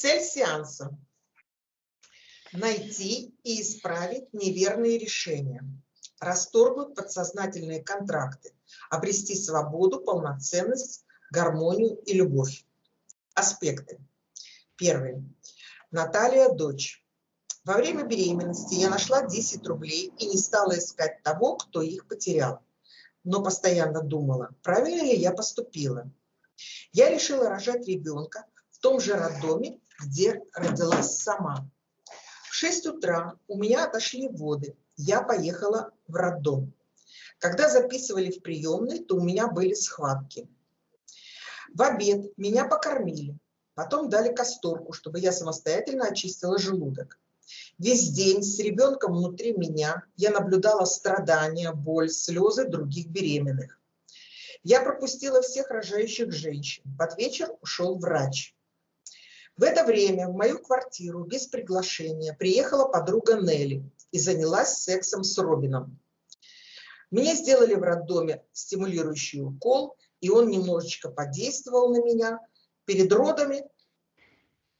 Цель сеанса – найти и исправить неверные решения, расторгнуть подсознательные контракты, обрести свободу, полноценность, гармонию и любовь. Аспекты. Первый. Наталья, дочь. Во время беременности я нашла 10 рублей и не стала искать того, кто их потерял, но постоянно думала, правильно ли я поступила. Я решила рожать ребенка в том же роддоме, где родилась сама. В 6 утра у меня отошли воды, я поехала в роддом. Когда записывали в приемной, то у меня были схватки. В обед меня покормили, потом дали касторку, чтобы я самостоятельно очистила желудок. Весь день с ребенком внутри меня я наблюдала страдания, боль, слезы других беременных. Я пропустила всех рожающих женщин. Под вечер ушел врач. В это время в мою квартиру без приглашения приехала подруга Нелли и занялась сексом с Робином. Мне сделали в роддоме стимулирующий укол, и он немножечко подействовал на меня. Перед родами,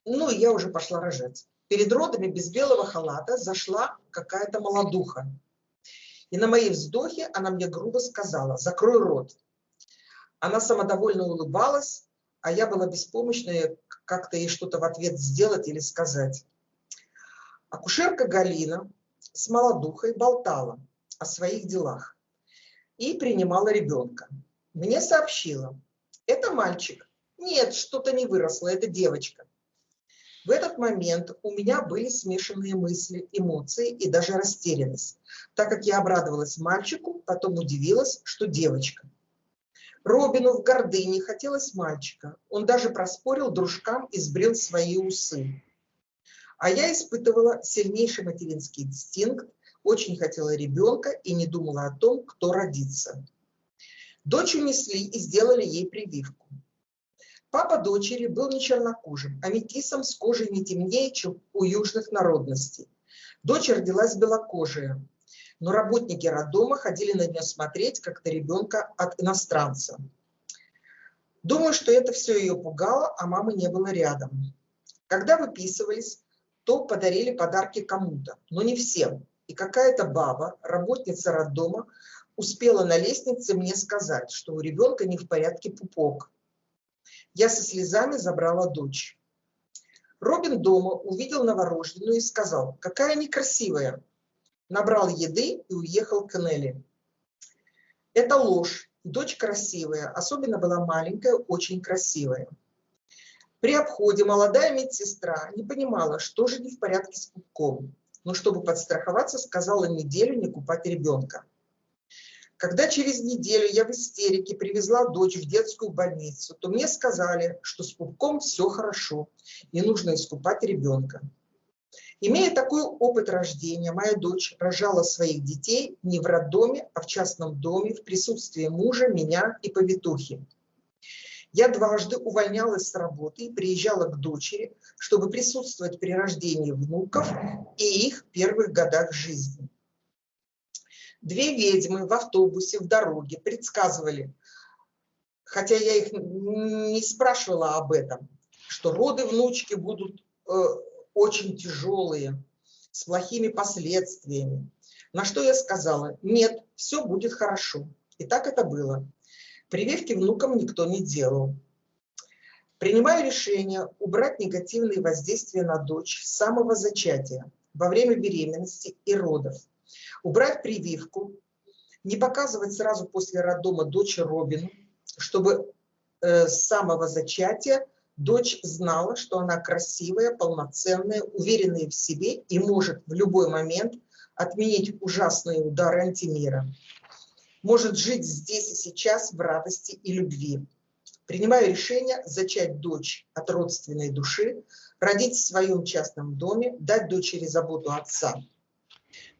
и я уже пошла рожать. Перед родами без белого халата зашла какая-то молодуха. И на мои вздохи она мне грубо сказала: «Закрой рот». Она самодовольно улыбалась, а я была беспомощная как-то ей что-то в ответ сделать или сказать. Акушерка Галина с молодухой болтала о своих делах и принимала ребенка. Мне сообщила: «Это мальчик». «Нет, что-то не выросло, это девочка». В этот момент у меня были смешанные мысли, эмоции и даже растерянность, так как я обрадовалась мальчику, потом удивилась, что девочка. Робину в гордыне хотелось мальчика. Он даже проспорил дружкам и сбрил свои усы. А я испытывала сильнейший материнский инстинкт, очень хотела ребенка и не думала о том, кто родится. Дочь унесли и сделали ей прививку. Папа дочери был не чернокожим, а метисом с кожей не темнее, чем у южных народностей. Дочь родилась белокожая, но работники роддома ходили на нее смотреть, как на ребенка от иностранца. Думаю, что это все ее пугало, а мамы не было рядом. Когда выписывались, то подарили подарки кому-то, но не всем. И какая-то баба, работница роддома, успела на лестнице мне сказать, что у ребенка не в порядке пупок. Я со слезами забрала дочь. Робин дома увидел новорожденную и сказал: «Какая некрасивая». Набрал еды и уехал к Нелли. Это ложь. Дочь красивая, особенно была маленькая, очень красивая. При обходе молодая медсестра не понимала, что же не в порядке с пупком, но чтобы подстраховаться, сказала неделю не купать ребенка. Когда через неделю я в истерике привезла дочь в детскую больницу, то мне сказали, что с пупком все хорошо, не нужно искупать ребенка. Имея такой опыт рождения, моя дочь рожала своих детей не в роддоме, а в частном доме, в присутствии мужа, меня и повитухи. Я дважды увольнялась с работы и приезжала к дочери, чтобы присутствовать при рождении внуков и их первых годах жизни. 2 ведьмы в автобусе в дороге предсказывали, хотя я их не спрашивала об этом, что роды внучки будут очень тяжелые, с плохими последствиями. На что я сказала: нет, все будет хорошо. И так это было. Прививки внукам никто не делал. Принимаю решение убрать негативные воздействия на дочь с самого зачатия, во время беременности и родов. Убрать прививку, не показывать сразу после роддома дочь Робину, чтобы с самого зачатия дочь знала, что она красивая, полноценная, уверенная в себе и может в любой момент отменить ужасные удары антимира. Может жить здесь и сейчас в радости и любви. Принимаю решение зачать дочь от родственной души, родить в своем частном доме, дать дочери заботу отца,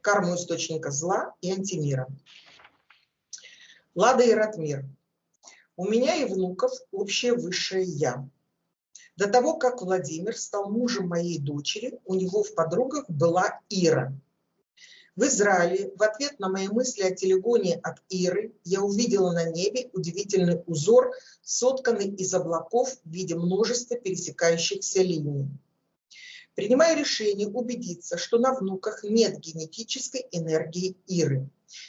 карму источника зла и антимира. Лада и Ратмир. У меня и внуков общее высшее «Я». До того, как Владимир стал мужем моей дочери, у него в подругах была Ира. В Израиле в ответ на мои мысли о телегоне от Иры я увидела на небе удивительный узор, сотканный из облаков в виде множества пересекающихся линий. Принимаю решение убедиться, что на внуках нет генетической энергии Иры.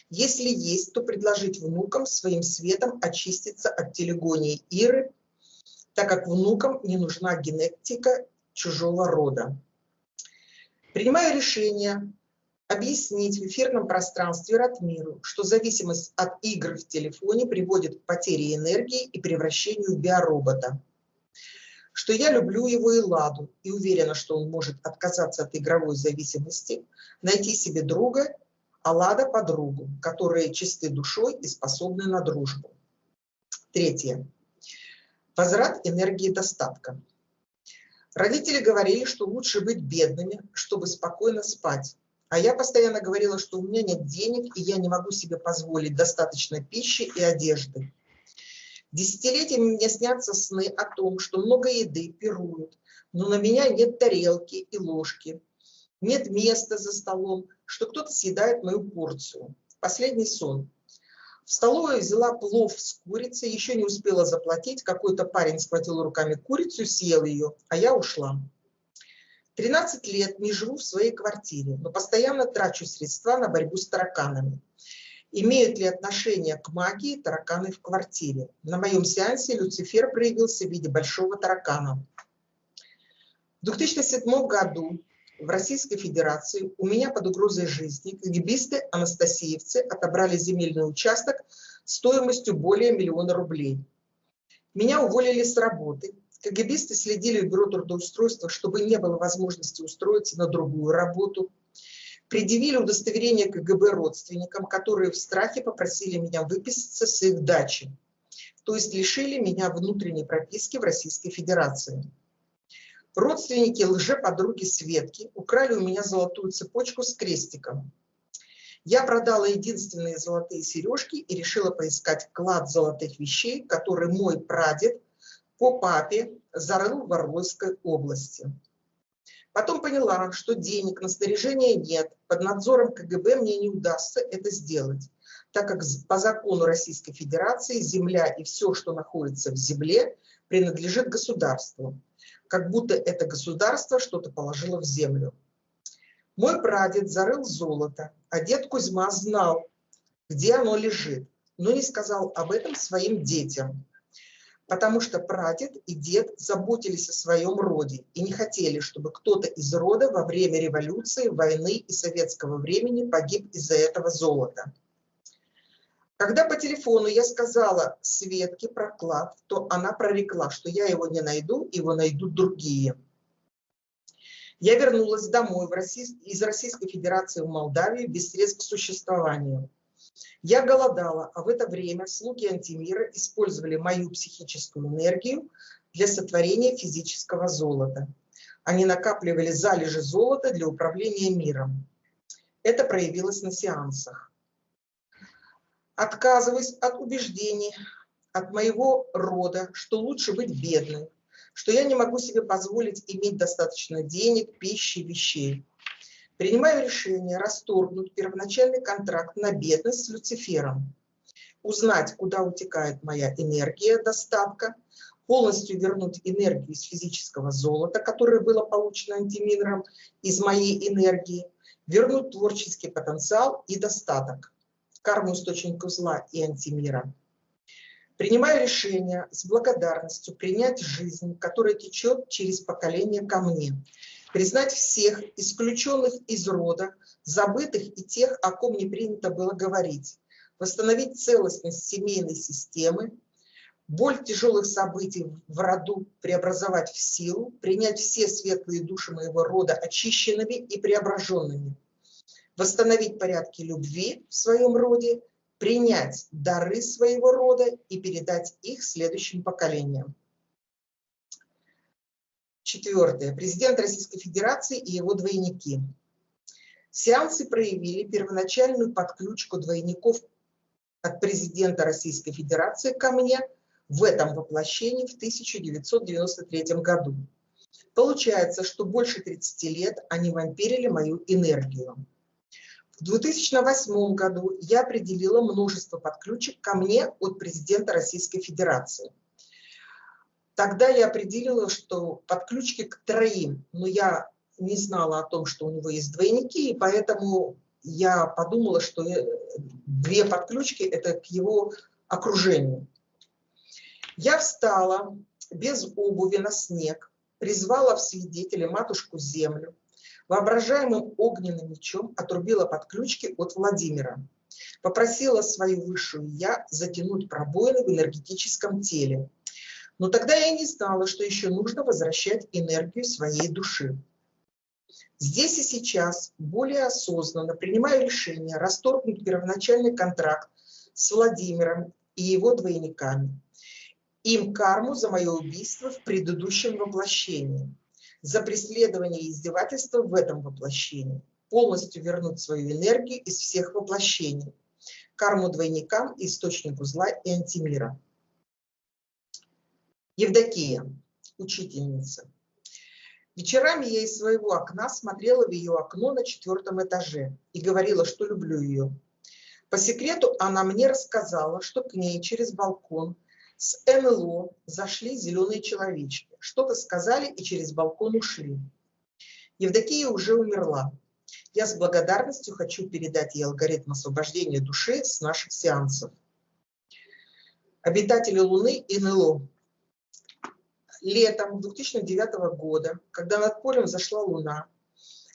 Если есть, то предложить внукам своим светом очиститься от телегонии Иры, так как внукам не нужна генетика чужого рода. Принимаю решение объяснить в эфирном пространстве Ратмиру, что зависимость от игр в телефоне приводит к потере энергии и превращению в биоробота. Что я люблю его и Ладу, и уверена, что он может отказаться от игровой зависимости, найти себе друга, а Лада – подругу, которые чисты душой и способны на дружбу. Третье. Возврат энергии достатка. Родители говорили, что лучше быть бедными, чтобы спокойно спать. А я постоянно говорила, что у меня нет денег, и я не могу себе позволить достаточно пищи и одежды. Десятилетиями мне снятся сны о том, что много еды, пируют, но на меня нет тарелки и ложки, нет места за столом, что кто-то съедает мою порцию. Последний сон. В столовой взяла плов с курицей, еще не успела заплатить, какой-то парень схватил руками курицу, съел ее, а я ушла. 13 лет не живу в своей квартире, но постоянно трачу средства на борьбу с тараканами. Имеют ли отношение к магии тараканы в квартире? На моем сеансе Люцифер проявился в виде большого таракана. В 2007 году в Российской Федерации у меня под угрозой жизни кгбисты-анастасиевцы отобрали земельный участок стоимостью более 1 000 000 рублей. Меня уволили с работы. КГБисты следили в бюро трудоустройства, чтобы не было возможности устроиться на другую работу. Предъявили удостоверение КГБ родственникам, которые в страхе попросили меня выписаться с их дачи. То есть лишили меня внутренней прописки в Российской Федерации. Родственники лжеподруги Светки украли у меня золотую цепочку с крестиком. Я продала единственные золотые сережки и решила поискать клад золотых вещей, который мой прадед по папе зарыл в Орловской области. Потом поняла, что денег на снаряжение нет, под надзором КГБ мне не удастся это сделать, так как по закону Российской Федерации земля и все, что находится в земле, принадлежит государству, как будто это государство что-то положило в землю. Мой прадед зарыл золото, а дед Кузьма знал, где оно лежит, но не сказал об этом своим детям. Потому что прадед и дед заботились о своем роде и не хотели, чтобы кто-то из рода во время революции, войны и советского времени погиб из-за этого золота. Когда по телефону я сказала Светке про клад, то она прорекла, что я его не найду, его найдут другие. Я вернулась домой из Российской Федерации в Молдавию без средств к существованию. Я голодала, а в это время слуги Антимира использовали мою психическую энергию для сотворения физического золота. Они накапливали залежи золота для управления миром. Это проявилось на сеансах. Отказываюсь от убеждений, от моего рода, что лучше быть бедной, что я не могу себе позволить иметь достаточно денег, пищи, вещей. Принимаю решение расторгнуть первоначальный контракт на бедность с Люцифером, узнать, куда утекает моя энергия достатка, полностью вернуть энергию из физического золота, которое было получено Антимиром, из моей энергии, вернуть творческий потенциал и достаток, карму источника зла и Антимира. Принимаю решение с благодарностью принять жизнь, которая течет через поколение ко мне, признать всех исключенных из рода, забытых и тех, о ком не принято было говорить, восстановить целостность семейной системы, боль тяжелых событий в роду преобразовать в силу, принять все светлые души моего рода очищенными и преображенными, восстановить порядки любви в своем роде, принять дары своего рода и передать их следующим поколениям. Четвертое. Президент Российской Федерации и его двойники. Сеансы проявили первоначальную подключку двойников от президента Российской Федерации ко мне в этом воплощении в 1993 году. Получается, что больше 30 лет они вампирили мою энергию. В 2008 году я определила множество подключек ко мне от президента Российской Федерации. Тогда я определила, что подключки к 3, но я не знала о том, что у него есть двойники, и поэтому я подумала, что две подключки – это к его окружению. Я встала без обуви на снег, призвала в свидетели матушку Землю, воображаемым огненным мечом отрубила подключки от Владимира, попросила свою высшую «Я» затянуть пробоины в энергетическом теле. Но тогда я не знала, что еще нужно возвращать энергию своей души. Здесь и сейчас более осознанно принимаю решение расторгнуть первоначальный контракт с Владимиром и его двойниками, им карму за мое убийство в предыдущем воплощении, за преследование и издевательство в этом воплощении, полностью вернуть свою энергию из всех воплощений, карму двойникам, источнику зла и антимира. Евдокия, учительница. Вечерами я из своего окна смотрела в ее окно на 4-м этаже и говорила, что люблю ее. По секрету она мне рассказала, что к ней через балкон с НЛО зашли зеленые человечки, что-то сказали и через балкон ушли. Евдокия уже умерла. Я с благодарностью хочу передать ей алгоритм освобождения души с наших сеансов. Обитатели Луны НЛО. Летом 2009 года, когда над полем взошла Луна,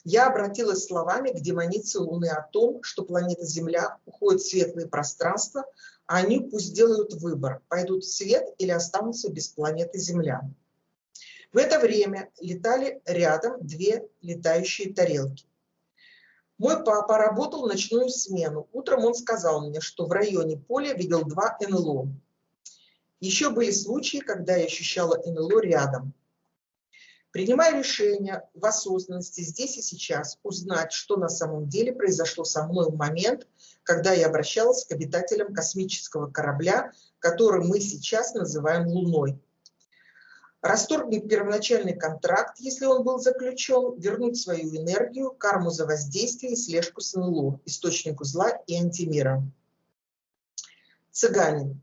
я обратилась словами к демонице Луны о том, что планета Земля уходит в светлые пространства, а они пусть делают выбор, пойдут в свет или останутся без планеты Земля. В это время летали рядом две летающие тарелки. Мой папа работал ночную смену. Утром он сказал мне, что в районе поля видел 2 НЛО. Еще были случаи, когда я ощущала НЛО рядом. Принимая решение в осознанности здесь и сейчас узнать, что на самом деле произошло со мной в момент, когда я обращалась к обитателям космического корабля, который мы сейчас называем Луной. Расторгнуть первоначальный контракт, если он был заключен, вернуть свою энергию, карму за воздействие и слежку с НЛО, источнику зла и антимира. Цыгане.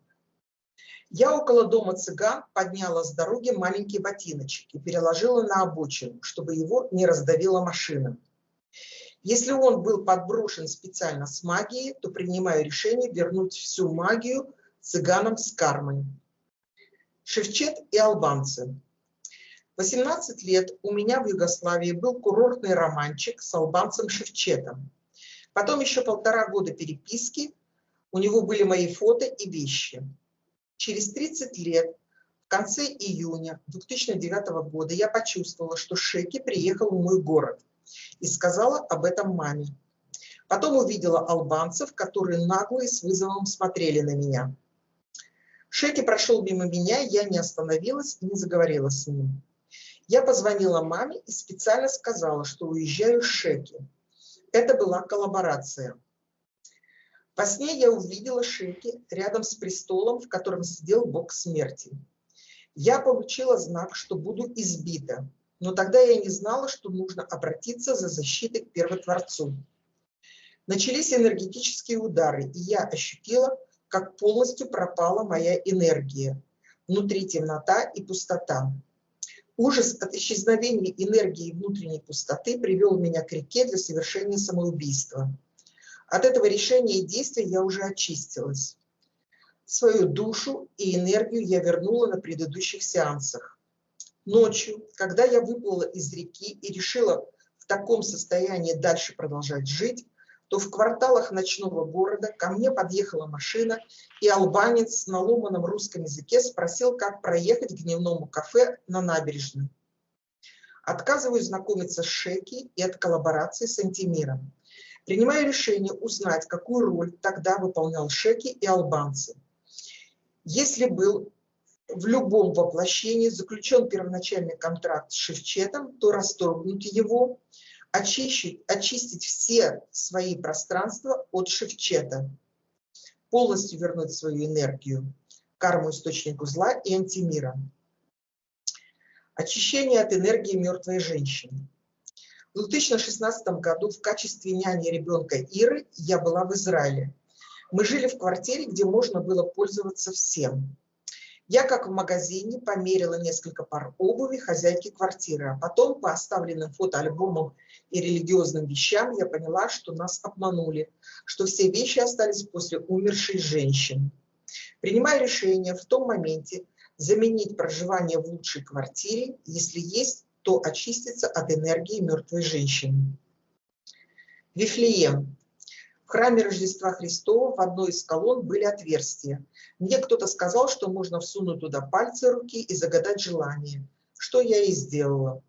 Я около дома цыган подняла с дороги маленький ботиночек и переложила на обочину, чтобы его не раздавила машина. Если он был подброшен специально с магией, то принимаю решение вернуть всю магию цыганам с кармой. Шевчет и албанцы. 18 лет у меня в Югославии был курортный романчик с албанцем Шевчетом. Потом еще 1,5 года переписки, у него были мои фото и вещи. Через 30 лет, в конце июня 2009 года, я почувствовала, что Шеки приехал в мой город и сказала об этом маме. Потом увидела албанцев, которые нагло и с вызовом смотрели на меня. Шеки прошел мимо меня, я не остановилась и не заговорила с ним. Я позвонила маме и специально сказала, что уезжаю с Шеки. Это была коллаборация. Во сне я увидела Шеки рядом с престолом, в котором сидел бог смерти. Я получила знак, что буду избита, но тогда я не знала, что нужно обратиться за защитой к Первотворцу. Начались энергетические удары, и я ощутила, как полностью пропала моя энергия. Внутри темнота и пустота. Ужас от исчезновения энергии внутренней пустоты привел меня к реке для совершения самоубийства. От этого решения и действия я уже очистилась. Свою душу и энергию я вернула на предыдущих сеансах. Ночью, когда я выплыла из реки и решила в таком состоянии дальше продолжать жить, то в кварталах ночного города ко мне подъехала машина, и албанец на ломаном русском языке спросил, как проехать к дневному кафе на набережной. Отказываюсь знакомиться с Шеки и от коллаборации с антимиром. Принимаю решение узнать, какую роль тогда выполнял Шеки и албанцы. Если был в любом воплощении заключен первоначальный контракт с Шевчетом, то расторгнуть его, очистить все свои пространства от Шевчета, полностью вернуть свою энергию, карму источнику зла и антимира. Очищение от энергии мертвой женщины. В 2016 году в качестве няни ребенка Иры я была в Израиле. Мы жили в квартире, где можно было пользоваться всем. Я, как в магазине, померила несколько пар обуви хозяйки квартиры, а потом по оставленным фотоальбомам и религиозным вещам я поняла, что нас обманули, что все вещи остались после умершей женщины. Принимаю решение в том моменте заменить проживание в лучшей квартире, если есть, то очиститься от энергии мертвой женщины. Вифлеем. В храме Рождества Христова в одной из колонн были отверстия. Мне кто-то сказал, что можно всунуть туда пальцы руки и загадать желание, что я и сделала.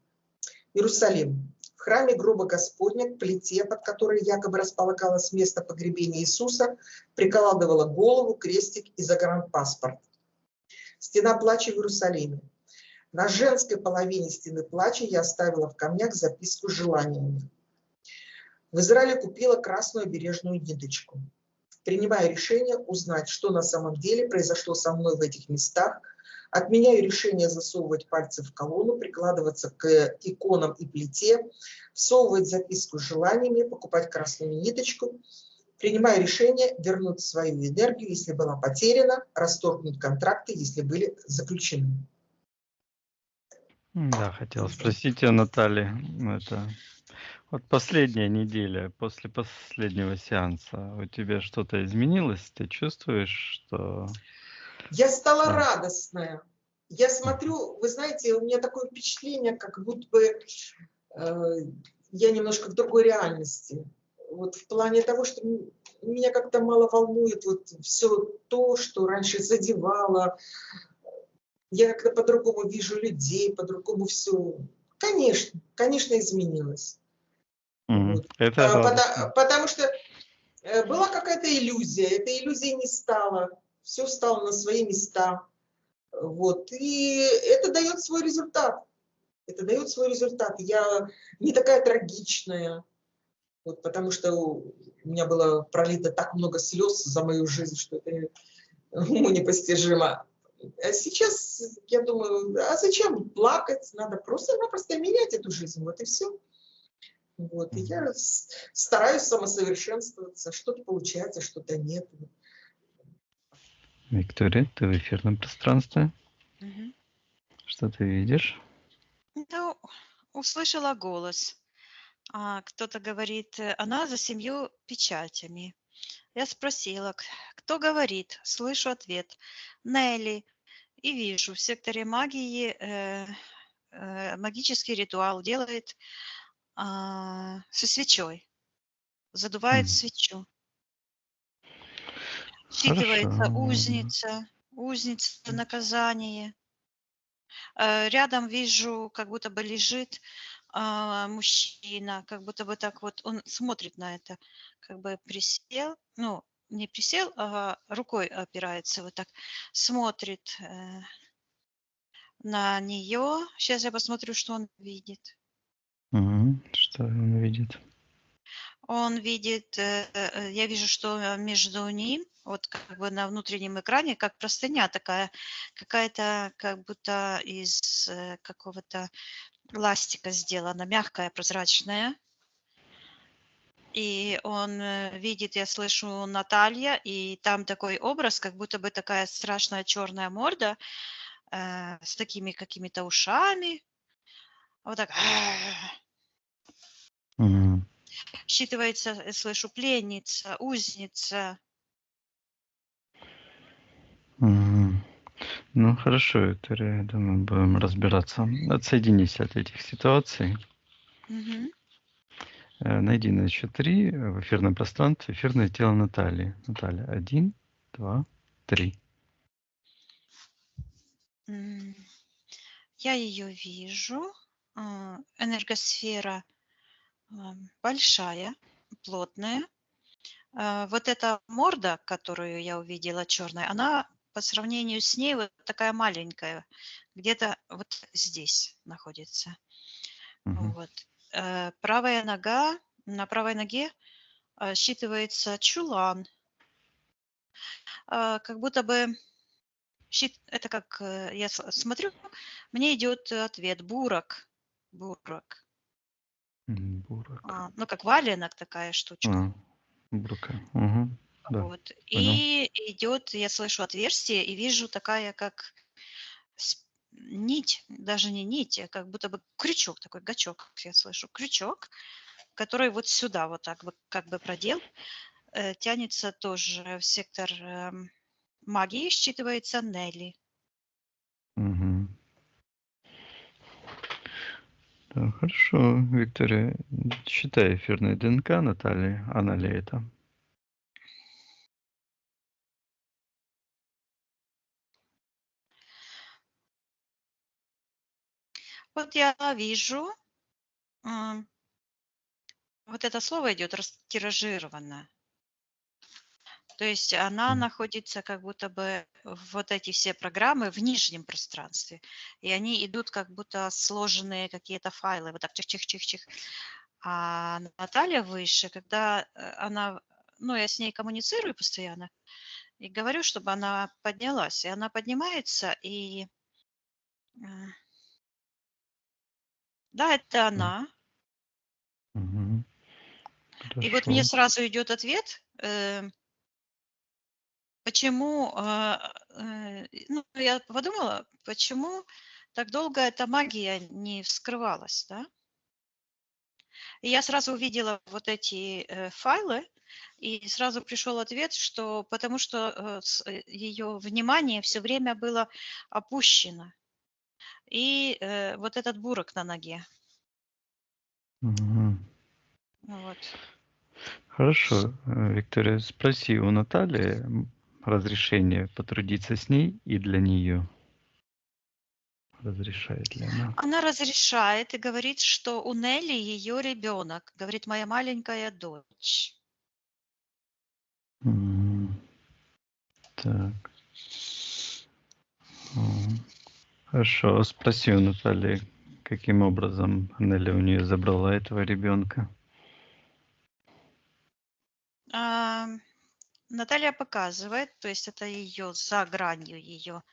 Иерусалим. В храме гроба Господня к плите, под которой якобы располагалось место погребения Иисуса, прикладывала голову, крестик и загранпаспорт. Стена плача в Иерусалиме. На женской половине стены плача я оставила в камнях записку с желаниями. В Израиле купила красную бережную ниточку. Принимаю решение узнать, что на самом деле произошло со мной в этих местах. Отменяю решение засовывать пальцы в колонну, прикладываться к иконам и плите, всовывать записку с желаниями, покупать красную ниточку. Принимаю решение вернуть свою энергию, если была потеряна, расторгнуть контракты, если были заключены. Да, хотел спросить о Наталье. Это вот последняя неделя после последнего сеанса у тебя что-то изменилось? Ты чувствуешь, что... Я стала Да. радостная. Я смотрю, вы знаете, у меня такое впечатление, как будто бы я немножко в другой реальности. Вот в плане того, что меня как-то мало волнует вот все то, что раньше задевало. Я как-то по-другому вижу людей, по-другому все. Конечно, изменилось. Вот. Это радостно. Потому что была какая-то иллюзия, этой иллюзии не стало, все стало на свои места. Вот. И это дает свой результат. Это дает свой результат. Я не такая трагичная, вот, потому что у меня было пролито так много слез за мою жизнь, что это уму непостижимо. А сейчас я думаю, а зачем плакать? Надо просто-напросто менять эту жизнь, вот и все. Вот. И я стараюсь самосовершенствоваться. Что-то получается, что-то нет. Виктория, ты в эфирном пространстве. Мгм. Что ты видишь? Ну, услышала голос. Кто-то говорит, она за 7 печатями. Я спросила, кто говорит? Слышу ответ. Нелли. И вижу, в секторе магии магический ритуал делает со свечой. Задувает свечу. Считывается Хорошо. узница наказание. Рядом вижу, как будто бы лежит мужчина, как будто бы так вот он смотрит на это, как бы присел, ну, не присел, а рукой опирается вот так, смотрит на нее. Сейчас я посмотрю, что он видит. Что он видит? Он видит, я вижу, что между ним, вот как бы на внутреннем экране, как простыня такая, какая-то как будто из какого-то пластика сделана, мягкая, прозрачная. И он видит, я слышу Наталья, и там такой образ, как будто бы такая страшная черная морда с такими какими-то ушами. Вот так. Считывается, слышу, пленница, узница. Ну, хорошо, Виктория, я думаю, будем разбираться. Отсоединись от этих ситуаций. Мгм. Найди на счет 3 в эфирном пространстве эфирное тело Натальи. Наталья, 1, 2, 3. Я ее вижу. Энергосфера большая, плотная. Вот эта морда, которую я увидела, черная, она по сравнению с ней вот такая маленькая, где-то вот здесь находится. Вот. Правая нога, на правой ноге считывается чулан. Как будто бы это как я смотрю, мне идет ответ бурок. Бурок. Бурок. Ну, как валенок такая штучка. Бурка. Да, Вот. понял. И идет, я слышу отверстие и вижу такая, как нить, даже не нить, а как будто бы крючок такой, гачок, я слышу, крючок, который вот сюда вот так вот как бы продел, тянется тоже в сектор магии, считывается Нелли. Мгм. Да, хорошо, Виктория. Считай эфирное ДНК Натальи. Она ли это? Вот я вижу, вот это слово идет растиражировано. То есть она находится как будто бы вот эти все программы в нижнем пространстве, и они идут как будто сложенные какие-то файлы, вот так чих-чих-чих-чих. А Наталья выше, когда она, ну, я с ней коммуницирую постоянно и говорю, чтобы она поднялась, и она поднимается, и да, это она. Мгм. И вот мне Хорошо. сразу идет ответ, почему, ну, я подумала, почему так долго эта магия не вскрывалась, да? И я сразу увидела вот эти файлы, и сразу пришел ответ, что потому что ее внимание все время было опущено. И вот этот бурок на ноге. Мгм. Вот. Хорошо, Виктория, спроси у Натальи разрешение потрудиться с ней и для нее. Разрешает ли она? Она разрешает и говорит, что у Нелли ее ребенок. Говорит, моя маленькая дочь. Мгм. Так. Хорошо, спроси у Натальи, каким образом Нелли у нее забрала этого ребенка. Наталья показывает, то есть это ее за гранью ее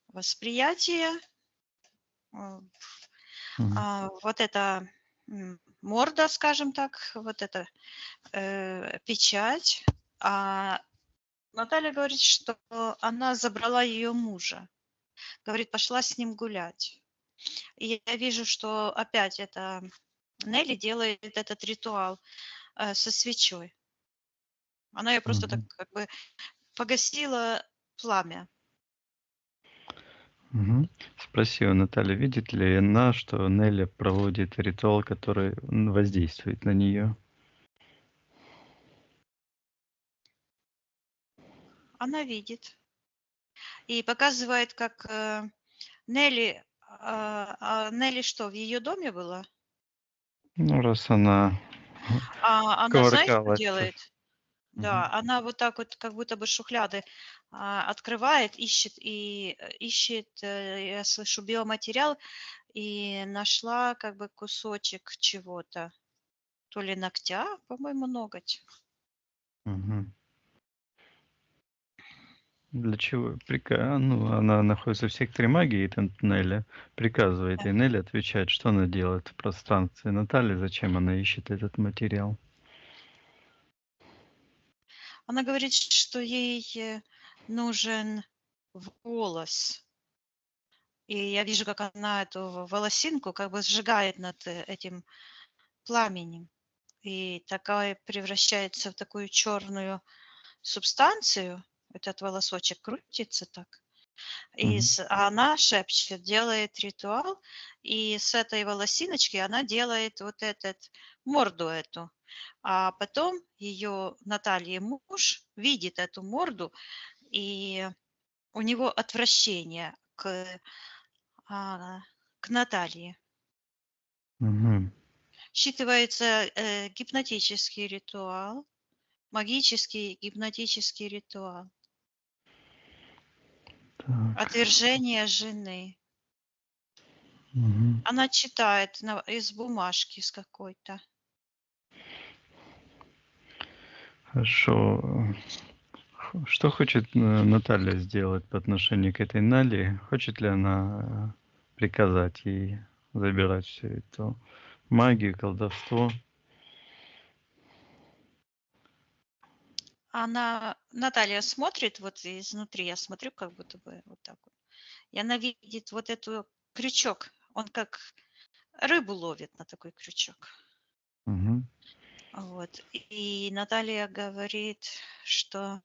восприятия. Вот это морда, скажем так, вот это печать. А Наталья говорит, что она забрала ее мужа. Говорит, пошла с ним гулять. И я вижу, что опять это Нелли делает этот ритуал со свечой. Она ее просто так как бы погасила пламя. Спроси у Натальи, видит ли она, что Нелли проводит ритуал, который воздействует на нее? Она видит. И показывает, как Нелли... Нелли что, в ее доме была? Ну, раз она Она, знаешь, что кувыркалась. делает? Да, она вот так вот, как будто бы шухляды открывает, ищет, я слышу, биоматериал, и нашла как бы кусочек чего-то. То ли ногтя, по-моему, ноготь. Мгм. Для чего? Ну, она находится в секторе магии, это Нелли приказывает, Да. и Нелли отвечает, что она делает в пространстве. Наталья, зачем она ищет этот материал? Она говорит, что ей нужен волос. И я вижу, как она эту волосинку как бы сжигает над этим пламенем. И такая превращается в такую черную субстанцию. Этот волосочек крутится так. А она шепчет, делает ритуал, и с этой волосиночки она делает вот этот морду эту. А потом ее Наталья муж видит эту морду, и у него отвращение к Наталье. Мгм. Считывается гипнотический ритуал, магический гипнотический ритуал. Так. Отвержение жены. Мгм. Она читает из бумажки с какой-то. Хорошо. Что хочет Наталья сделать по отношению к этой Нале? Хочет ли она приказать ей забирать всю эту магию, колдовство? Наталья смотрит вот изнутри, я смотрю как будто бы вот так вот. и она видит вот эту крючок. Он как рыбу ловит на такой крючок. Мгм. Вот. И Наталья говорит, что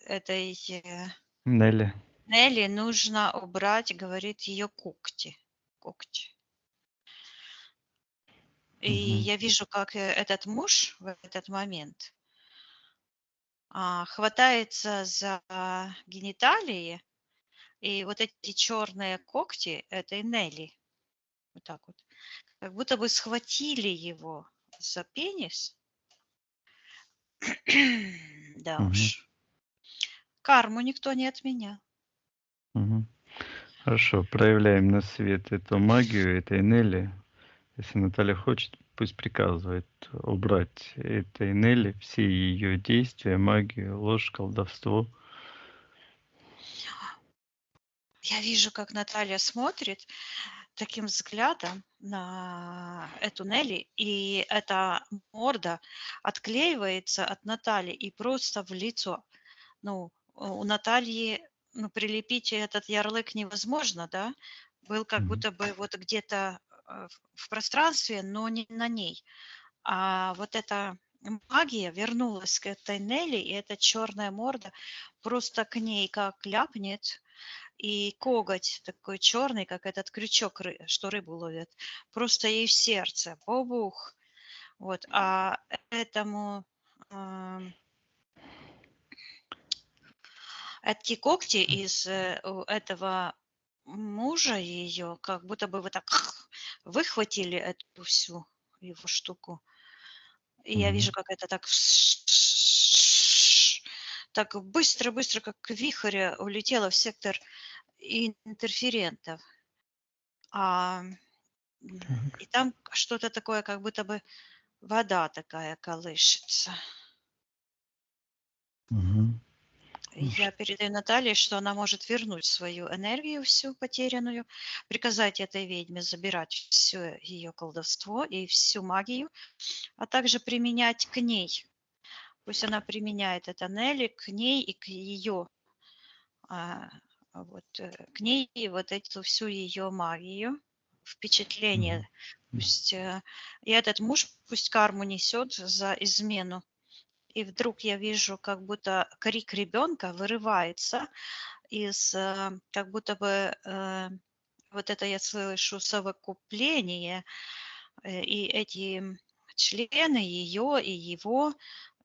этой Нелли. Нелли нужно убрать, говорит, ее когти. И Мгм. я вижу, как этот муж в этот момент хватается за гениталии, и вот эти черные когти этой Нелли, вот так вот, как будто бы схватили его за пенис. Да Мгм. уж, карму никто не отменял. Мгм. Хорошо, проявляем на свет эту магию этой Нелли. Если Наталья хочет, пусть приказывает убрать этой Нелли все ее действия, магию, ложь, колдовство. Я вижу, как Наталья смотрит таким взглядом на эту Нелли, и эта морда отклеивается от Натальи и просто в лицо. Ну, у Натальи, ну, прилепить этот ярлык невозможно, да? Был как Мгм. будто бы вот где-то в пространстве, но не на ней. А вот эта магия вернулась к этой Нелли, и эта черная морда просто к ней как ляпнет, и коготь такой черный, как этот крючок, что рыбу ловят, просто ей в сердце, бобух. Вот, а этому ам, эти когти из у этого мужа ее, как будто бы вы так выхватили эту всю его штуку. И я вижу, Мгм. как это так так быстро-быстро, как вихрь улетело в сектор интерферентов. А, Так. и там что-то такое, как будто бы вода такая колышется. Мгм. Ну, Я передаю Наталье, что она может вернуть свою энергию всю потерянную, приказать этой ведьме забирать все ее колдовство и всю магию, а также применять к ней. Пусть она применяет это Нелли к ней и к ее, к ней и вот эту всю ее магию, Мгм. впечатление. Пусть и этот муж пусть карму несет за измену. И вдруг я вижу, как будто крик ребенка вырывается из, как будто бы, вот это я слышу совокупление, и эти члены ее и его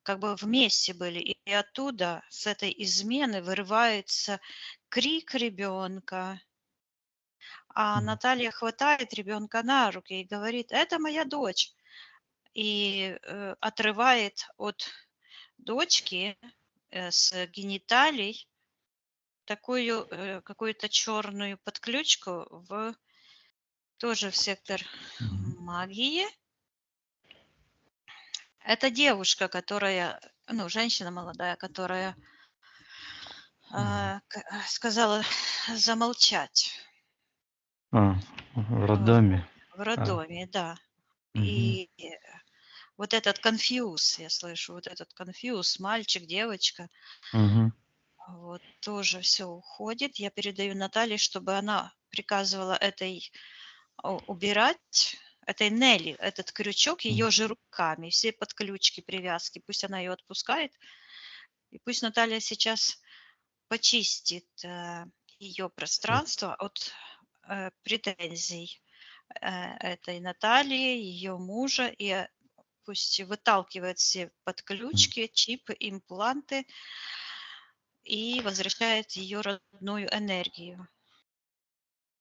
как бы вместе были. И оттуда, с этой измены, вырывается крик ребенка. А Мгм. Наталья хватает ребенка на руки и говорит: это моя дочь. И отрывает от дочки с гениталий такую какую-то черную подключку тоже в сектор Мгм. магии. Это девушка, которая, ну, женщина молодая, которая Мгм. сказала замолчать А, в в роддоме. в А, роддоме, да. мгм. И вот этот конфьюз, я слышу, вот этот конфьюз, мальчик, девочка, Мгм. вот тоже все уходит. Я передаю Наталье, чтобы она приказывала этой убирать, этой Нелли, этот крючок М. ее же руками, все подключки, привязки. Пусть она ее отпускает, и пусть Наталья сейчас почистит ее пространство от претензий этой Натальи, ее мужа, и пусть выталкивает все М. подключки, чипы, импланты и возвращает ее родную энергию.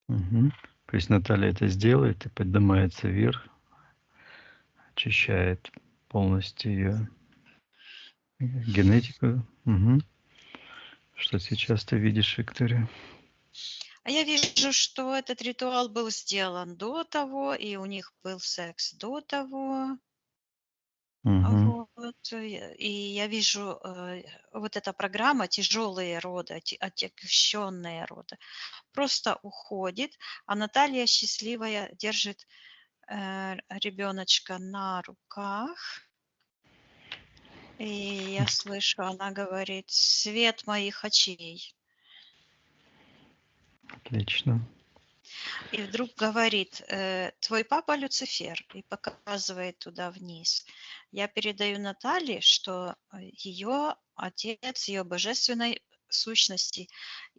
Мгм. Пусть Наталья это сделает и поднимается вверх, очищает полностью ее генетику. Мгм. Что сейчас ты видишь, Виктория? А я вижу, что этот ритуал был сделан до того, и у них был секс до того. Мгм. Вот, и я вижу, вот эта программа "Тяжелые роды", отягченные роды просто уходит, а Наталья счастливая держит, ребеночка на руках. И я слышу, она говорит: «Свет моих очей». Отлично. И вдруг говорит: «Твой папа Люцифер», и показывает туда вниз. Я передаю Наталье, что ее отец, ее божественной сущности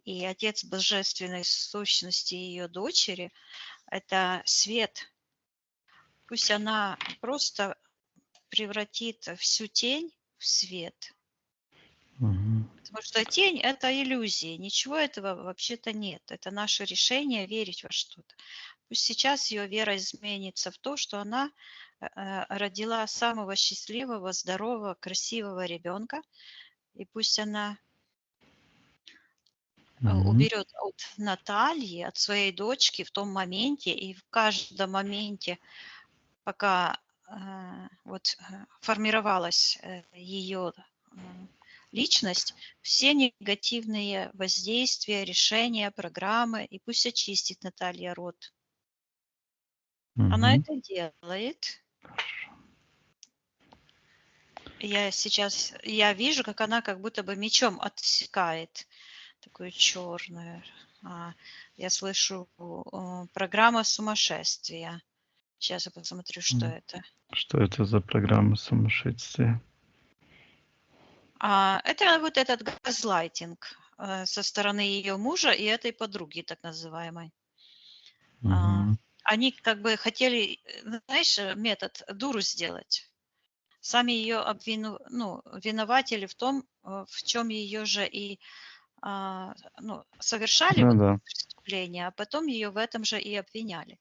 и отец божественной сущности ее дочери– это свет. Пусть она просто превратит всю тень в свет. Мгм. Потому что тень– это иллюзия, ничего этого вообще-то нет. Это наше решение верить во что-то. Пусть сейчас ее вера изменится в то, что она родила самого счастливого, здорового, красивого ребенка, и пусть она Мгм. уберет от Натальи, от своей дочки в том моменте и в каждом моменте, пока формировалась ее личность, все негативные воздействия, решения, программы, и пусть очистит Наталья рот. Она Мгм. это делает. Я вижу, как она как будто бы мечом отсекает такую черную. Я слышу программа сумасшествия. Сейчас я посмотрю, что это. Что это за программа сумасшествия? Это вот этот газлайтинг со стороны ее мужа и этой подруги, так называемой. Мгм. Они как бы хотели, знаешь, метод дуру сделать. Сами ее винователи в том, в чем ее же и совершали Ну вот да. преступление, а потом ее в этом же и обвиняли.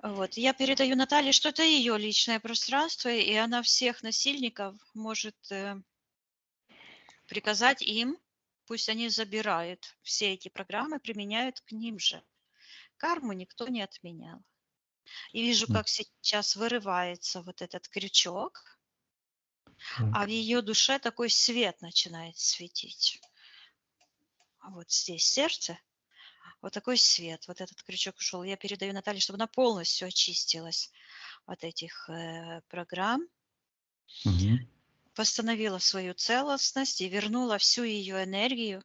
Вот. Я передаю Наталье, что это ее личное пространство, и она всех насильников может приказать им, пусть они забирают все эти программы, применяют к ним же. Карму никто не отменял. И вижу, как сейчас вырывается вот этот крючок, а в Так. ее душе такой свет начинает светить. Вот здесь сердце, вот такой свет, вот этот крючок ушел. Я передаю Наталье, чтобы она полностью очистилась от этих программ, Мгм. восстановила свою целостность и вернула всю ее энергию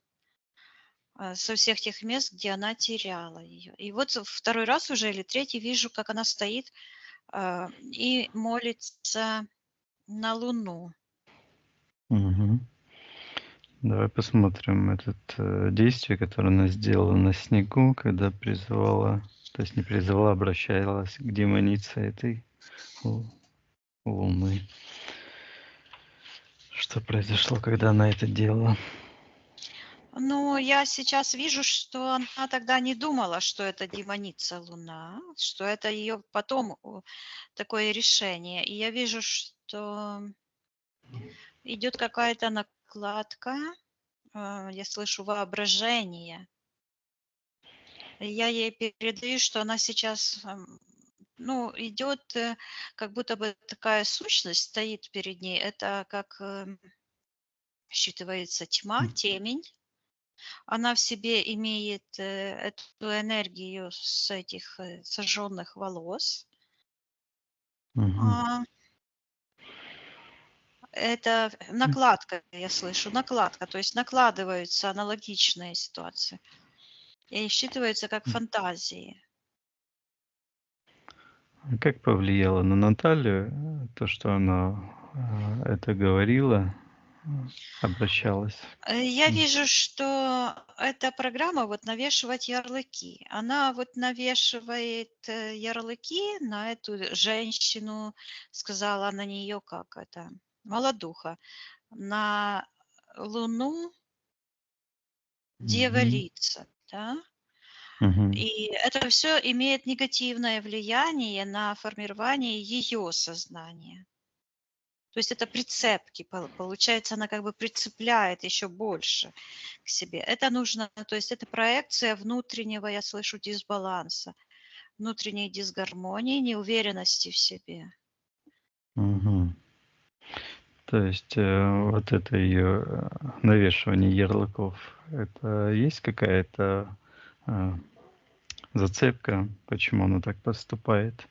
со всех тех мест, где она теряла ее. И вот второй раз уже или третий вижу, как она стоит и молится на Луну. Мгм. Давай посмотрим действие, которое она сделала на снегу, когда призывала, то есть не призывала, обращалась к демонице этой Луны. Что произошло, когда она это делала? Но я сейчас вижу, что она тогда не думала, что это демоница Луна, что это ее потом такое решение. И я вижу, что идет какая-то накладка, я слышу воображение. Я ей передаю, что она сейчас, идет, как будто бы такая сущность стоит перед ней. Это как считывается тьма, темень. Она в себе имеет эту энергию с этих сожженных волос. Мгм. А, Это накладка, я слышу, накладка. То есть накладываются аналогичные ситуации. И считывается как фантазии. А как повлияло на Наталью то, что она это говорила, обращалась? Я вижу, что эта программа вот навешивать ярлыки. Она вот навешивает ярлыки на эту женщину, сказала на нее как это, молодуха, на Луну Мгм. дьяволица, да? Мгм. И это все имеет негативное влияние на формирование ее сознания. То есть это прицепки, получается, она как бы прицепляет еще больше к себе. Это нужно, то есть это проекция внутреннего, я слышу, дисбаланса, внутренней дисгармонии, неуверенности в себе. Мгм. То есть вот это ее навешивание ярлыков, это есть какая-то э, зацепка, почему она так поступает?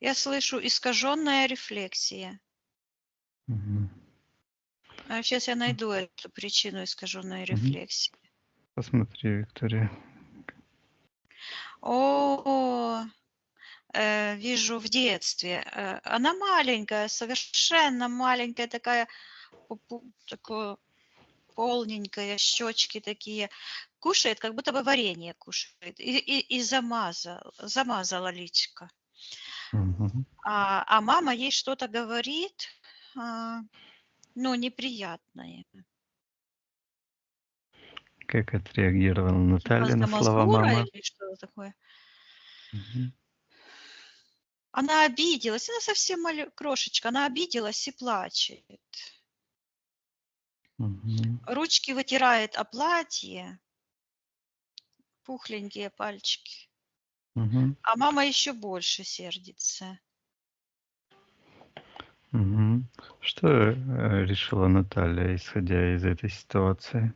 Я слышу искаженная рефлексия. Мгм. Сейчас я найду эту причину искаженной Мгм. рефлексии. Посмотри, Виктория. О, вижу в детстве. Она маленькая, совершенно маленькая, такая, такое полненькая, щечки такие. Кушает, как будто бы варенье кушает. И замазала личико. Мгм. А мама ей что-то говорит, ну, неприятное. Как отреагировала Типа Наталья на слова замазура мамы? или что такое. Мгм. Она обиделась, она совсем крошечка, она обиделась и плачет. Мгм. Ручки вытирает о платье, пухленькие пальчики. Мгм. А мама еще больше сердится. Мгм. Что решила Наталья, исходя из этой ситуации?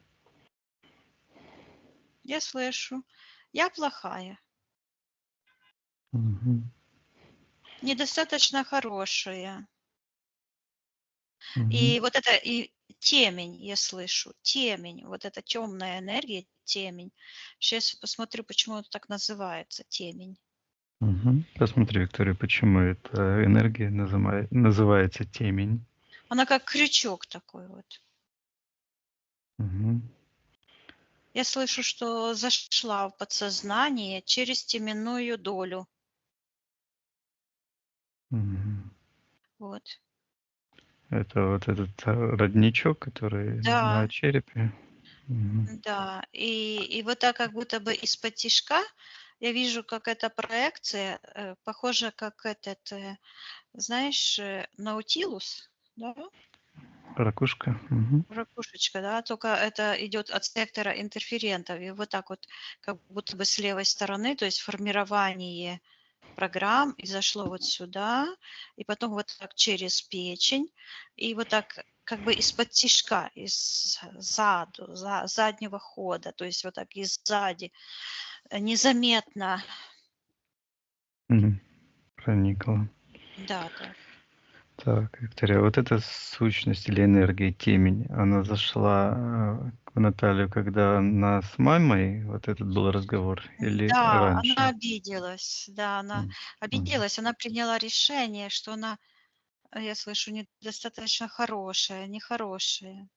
Я слышу, я плохая, Мгм. недостаточно хорошая. Мгм. И вот это и темень, я слышу, темень, вот эта темная энергия, темень. Сейчас посмотрю, почему это так называется, темень. Мгм. Посмотри, Виктория, почему эта энергия называется темень. Она как крючок такой вот. Мгм. Я слышу, что зашла в подсознание через теменную долю. Мгм. Вот. Это вот этот родничок, который на Да, черепе. Мгм. да. И вот так как будто бы из-под тишка я вижу, как эта проекция, похожа как этот, знаешь, наутилус, да? Ракушка. Мгм. Ракушечка, да, только это идет от сектора интерферентов. И вот так вот, как будто бы с левой стороны, то есть формирование программ, и зашло вот сюда, и потом вот так через печень, и вот так как бы из-под тишка, из заднего хода, то есть вот так и сзади, незаметно. Мгм. Проникла. Да, да. Так, Виктория, вот эта сущность или энергия, темень, она зашла в Наталью, когда она с мамой, вот этот был разговор, или Да, она раньше? обиделась, да, она Мгм. обиделась, она приняла решение, что она, я слышу, недостаточно хорошая, нехорошая.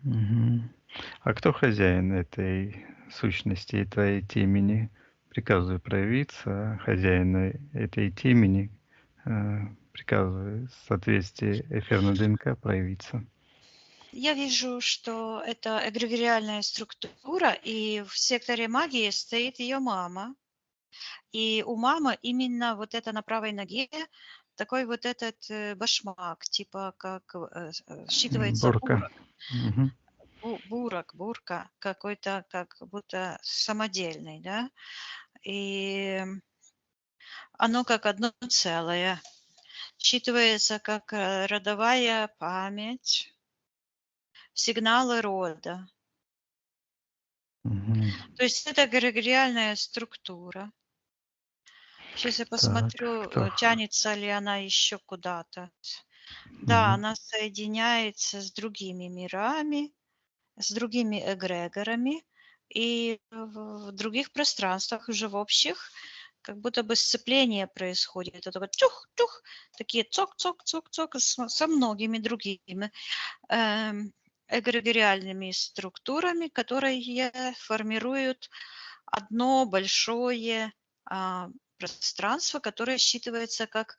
Мгм. А кто хозяин этой сущности, этой темени? Приказываю проявиться, хозяина этой темени, приказываю в соответствии эфирной ДНК проявиться. Я вижу, что это эгрегориальная структура, и в секторе магии стоит ее мама. И у мамы именно вот это на правой ноге такой вот этот башмак, типа как считывается Бурка. бурок, Мгм. бурка, какой-то как будто самодельный, да, и оно как одно целое. Считывается как родовая память, сигналы рода. Мгм. То есть это эгрегориальная структура. Сейчас я Так, посмотрю, кто? тянется ли она еще куда-то. Да, Мгм. она соединяется с другими мирами, с другими эгрегорами и в других пространствах, уже в общих, как будто бы сцепление происходит. Это такое тюх-тюх, такие цок-цок-цок-цок со многими другими эм, эгрегориальными структурами, которые формируют одно большое пространство, которое считывается как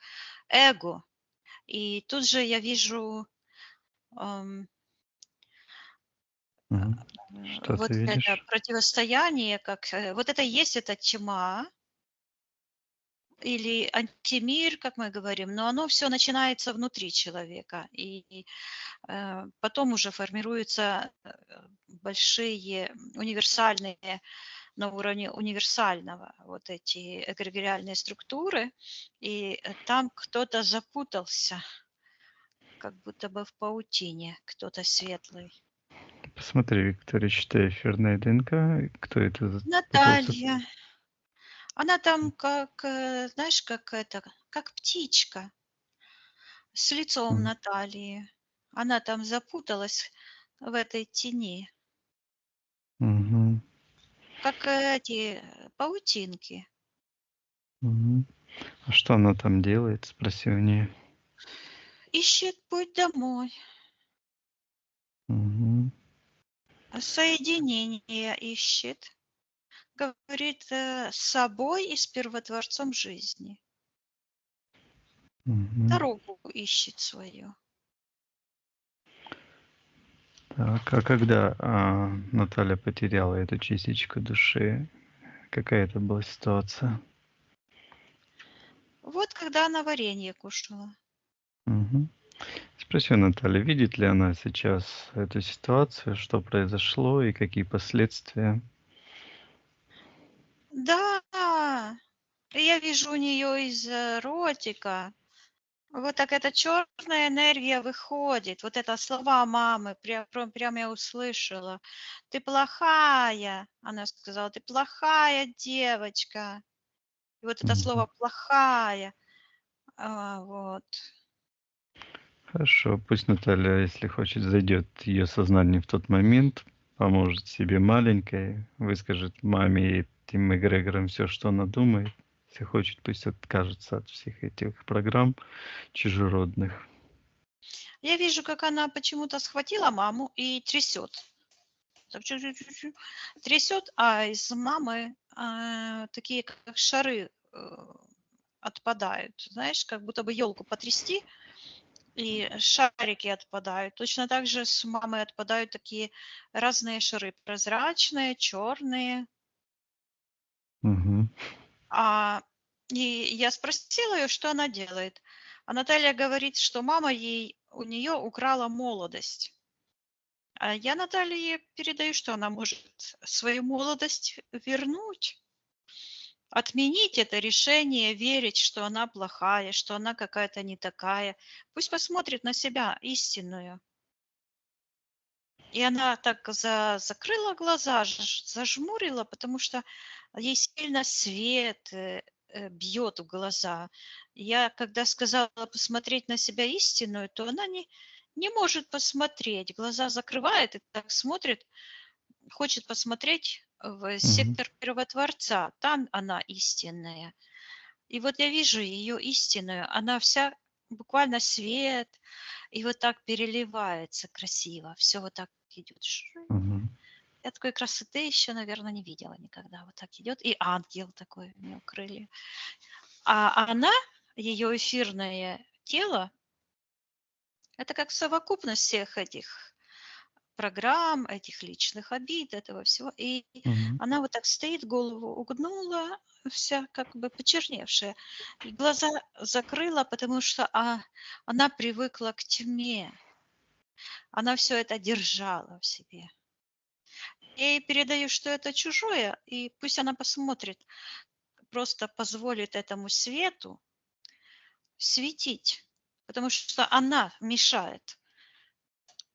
эго. И тут же я вижу ам, Мгм. Что вот ты это видишь? противостояние, как вот это и есть эта тьма или антимир, как мы говорим, но оно все начинается внутри человека, и потом уже формируются большие универсальные на уровне универсального вот эти эгрегориальные структуры, и там кто-то запутался, как будто бы в паутине, кто-то светлый. Посмотри, Виктория, читай эфирная ДНК. Кто это такой? Наталья, Она там как, знаешь, как это, как птичка с лицом Мгм. Натальи. Она там запуталась в этой тени, Мгм. как эти паутинки. Мгм. А что она там делает? Спроси у нее. Ищет путь домой, Мгм. соединение ищет, говорит, с собой и с первотворцом жизни. Мгм. Дорогу ищет свою. Так, а когда Наталья потеряла эту частичку души, какая это была ситуация? Вот когда она варенье кушала. Мгм. Спроси у Натальи, видит ли она сейчас эту ситуацию, что произошло и какие последствия? Да, я вижу у нее из ротика. Вот так эта черная энергия выходит. Вот это слова мамы, прям я услышала. Ты плохая, она сказала, ты плохая девочка. И вот это Мгм. слово плохая. Вот. Хорошо, пусть Наталья, если хочет, зайдет в ее сознание в тот момент, поможет себе маленькой, выскажет маме и этим эгрегорам все, что она думает. Если хочет, пусть откажется от всех этих программ чужеродных. Я вижу, как она почему-то схватила маму и трясет. Так чу-чу-чу-чу. Трясет, а из мамы такие как шары отпадают. Знаешь, как будто бы елку потрясти, и шарики отпадают. Точно так же с мамы отпадают такие разные шары. Прозрачные, черные. Мгм. А, и я спросила ее, что она делает. А Наталья говорит, что мама у нее украла молодость. А я Наталье передаю, что она может свою молодость вернуть, отменить это решение, верить, что она плохая, что она какая-то не такая. Пусть посмотрит на себя истинную. И она так закрыла глаза, зажмурила, потому что ей сильно свет бьет в глаза. Я, когда сказала посмотреть на себя истинную, то она не может посмотреть. Глаза закрывает и так смотрит, хочет посмотреть в Мгм. сектор первотворца. Там она истинная. И вот я вижу ее истинную. Она вся буквально свет, и вот так переливается красиво. Все вот так идет. Мгм. Я такой красоты еще, наверное, не видела никогда. Вот так идет. И ангел такой, у нее крылья. А она, ее эфирное тело, это как совокупность всех этих программ, этих личных обид, этого всего. И Мгм. она вот так стоит, голову угнула, вся как бы почерневшая, и глаза закрыла, потому что она привыкла к тьме. Она все это держала в себе. Я ей передаю, что это чужое, и пусть она посмотрит, просто позволит этому свету светить, потому что она мешает.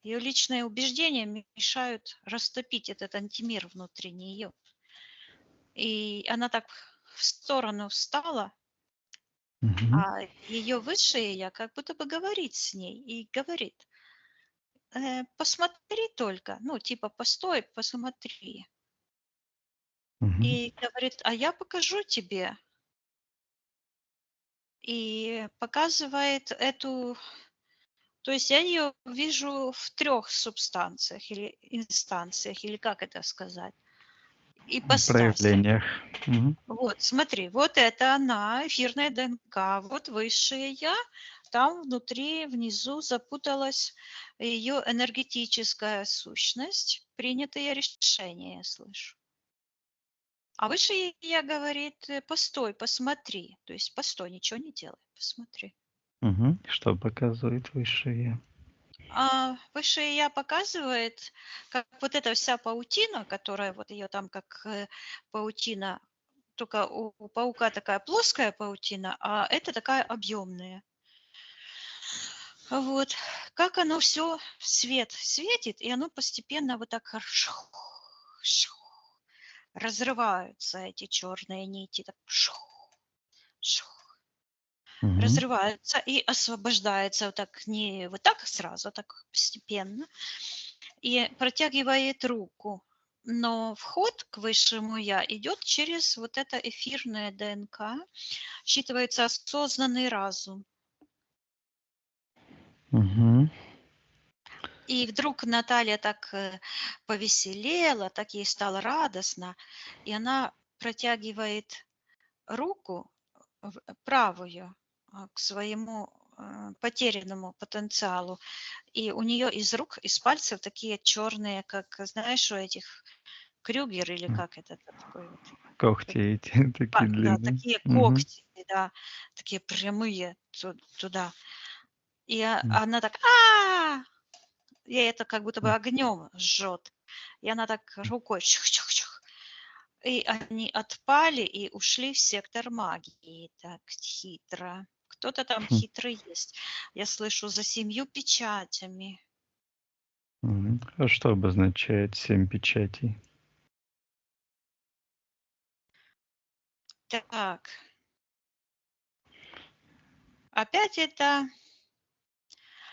Ее личные убеждения мешают растопить этот антимир внутри нее. И она так в сторону встала, Мгм. а ее высшее я как будто бы говорит с ней и говорит, посмотри только, ну типа постой, посмотри. Мгм. И говорит, а я покажу тебе. И показывает эту, то есть я ее вижу в трех субстанциях или инстанциях, или как это сказать, В ипостасях. проявлениях. Мгм. Вот, смотри, вот это она, эфирная ДНК, вот высшее я, там внутри, внизу запуталась ее энергетическая сущность, принятые решения, я слышу. А высшее я говорит, постой, посмотри, то есть постой, ничего не делай, посмотри. Мгм. Что показывает высшее? А высшее я показывает, как вот эта вся паутина, которая вот ее там как паутина, только у паука такая плоская паутина, а это такая объемная. Вот. Как оно все свет светит, и оно постепенно вот так разрываются эти черные нити, так шух, шух, Мгм. разрываются и освобождается вот так, не вот так сразу, а так постепенно, и протягивает руку. Но вход к высшему я идет через вот это эфирное ДНК, считывается осознанный разум. Мгм. И вдруг Наталья так повеселела, так ей стало радостно, и она протягивает руку правую к своему потерянному потенциалу, и у нее из рук, из пальцев такие черные, как, знаешь, у этих Крюгер или как это такой вот, Когти эти такие да, длинные. такие Мгм. когти, да, такие прямые туда. И М. она так, ей это как будто бы М. огнем жжет. И она так рукой чух-чух-чух. И они отпали и ушли в сектор магии. Так хитро. Кто-то там Хм. хитрый есть. Я слышу за 7 печатями. Мгм. А что обозначает 7 печатей? Так, опять это,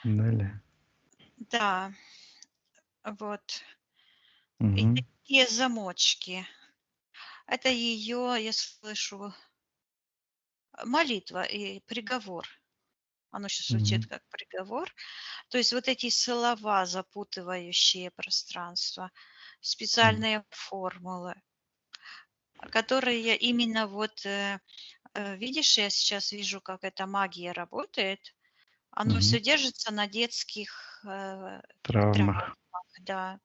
Далее. да, вот. И Мгм. такие замочки. Это ее, я слышу, молитва и приговор. Оно сейчас звучит Мгм. как приговор. То есть вот эти слова, запутывающие пространство, М. специальные формулы, которые именно вот, видишь, я сейчас вижу, как эта магия работает. Оно Мгм. все держится на детских Травмах. травмах, да.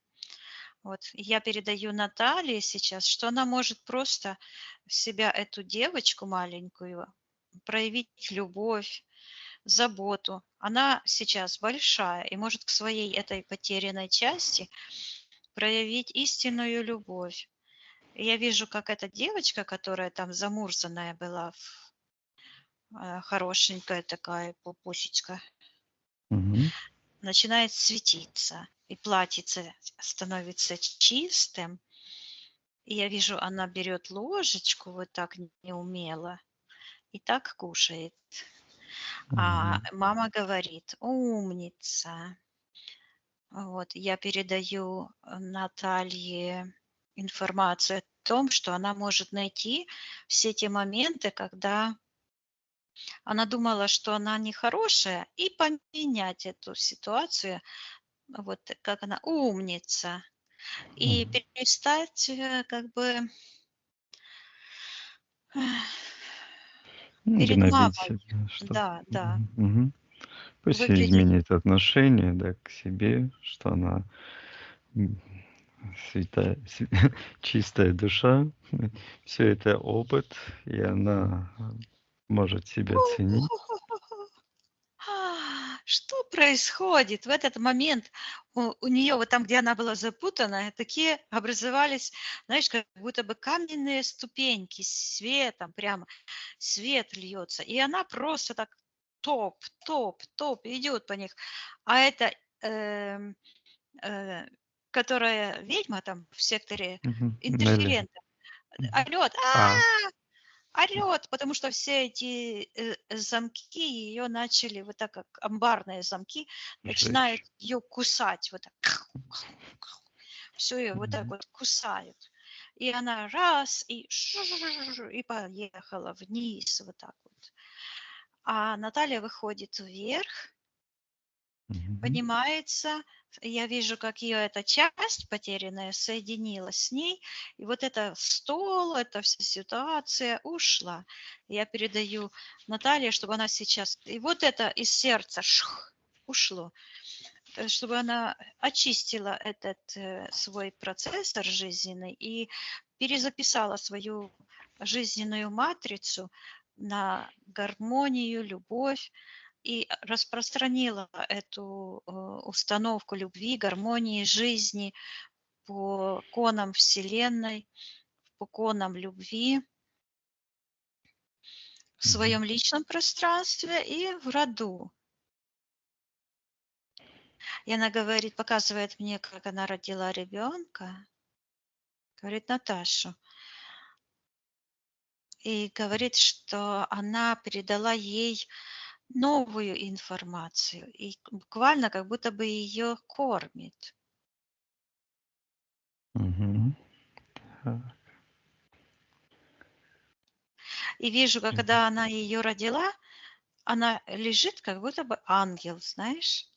Вот я передаю Наталье сейчас, что она может просто в себя эту девочку маленькую проявить любовь, заботу. Она сейчас большая и может к своей этой потерянной части проявить истинную любовь. И я вижу, как эта девочка, которая там замурзанная была, хорошенькая такая пупусечка, Мгм. начинает светиться. И платьице становится чистым. И я вижу, она берет ложечку вот так неумело и так кушает. А Мгм. мама говорит: "Умница". Вот, я передаю Наталье информацию о том, что она может найти все те моменты, когда она думала, что она нехорошая, и поменять эту ситуацию, вот как она умница, и Мгм. перестать как бы перед Гнобить мамой, себя, что. да, да, Мгм. Мгм. Пусть и выглядеть. изменит отношение, да, к себе, что она м, святая, чистая душа. Все это опыт, и она может себя ценить. Что происходит в этот момент? У нее вот там, где она была запутана, такие образовались, знаешь, как будто бы каменные ступеньки с светом, прямо свет льется, и она просто так топ, топ, топ идет по них. А это, эм, э, которая ведьма там в секторе Мгм. Нелли. интерферента, Мгм. орет, А, орет, потому что все эти замки ее начали, вот так как амбарные замки, начинают жечь. ее кусать, вот так, все ее вот так Мгм. вот кусают. И она раз, и поехала вниз, вот так вот. А Наталья выходит вверх, Мгм. поднимается. Я вижу, как ее эта часть потерянная соединилась с ней, и вот это стол, эта вся ситуация ушла. Я передаю Наталье, чтобы она сейчас... И вот это из сердца ушло, чтобы она очистила этот свой процессор жизненный и перезаписала свою жизненную матрицу на гармонию, любовь, и распространила эту установку любви, гармонии жизни по конам Вселенной, по конам любви в Мгм. своем личном пространстве и в роду. И она говорит, показывает мне, как она родила ребенка. Говорит: Наташа, и говорит, что она передала ей новую информацию и буквально как будто бы ее кормит. Мгм. Так. И вижу, Мгм. когда она ее родила, она лежит, как будто бы ангел, знаешь.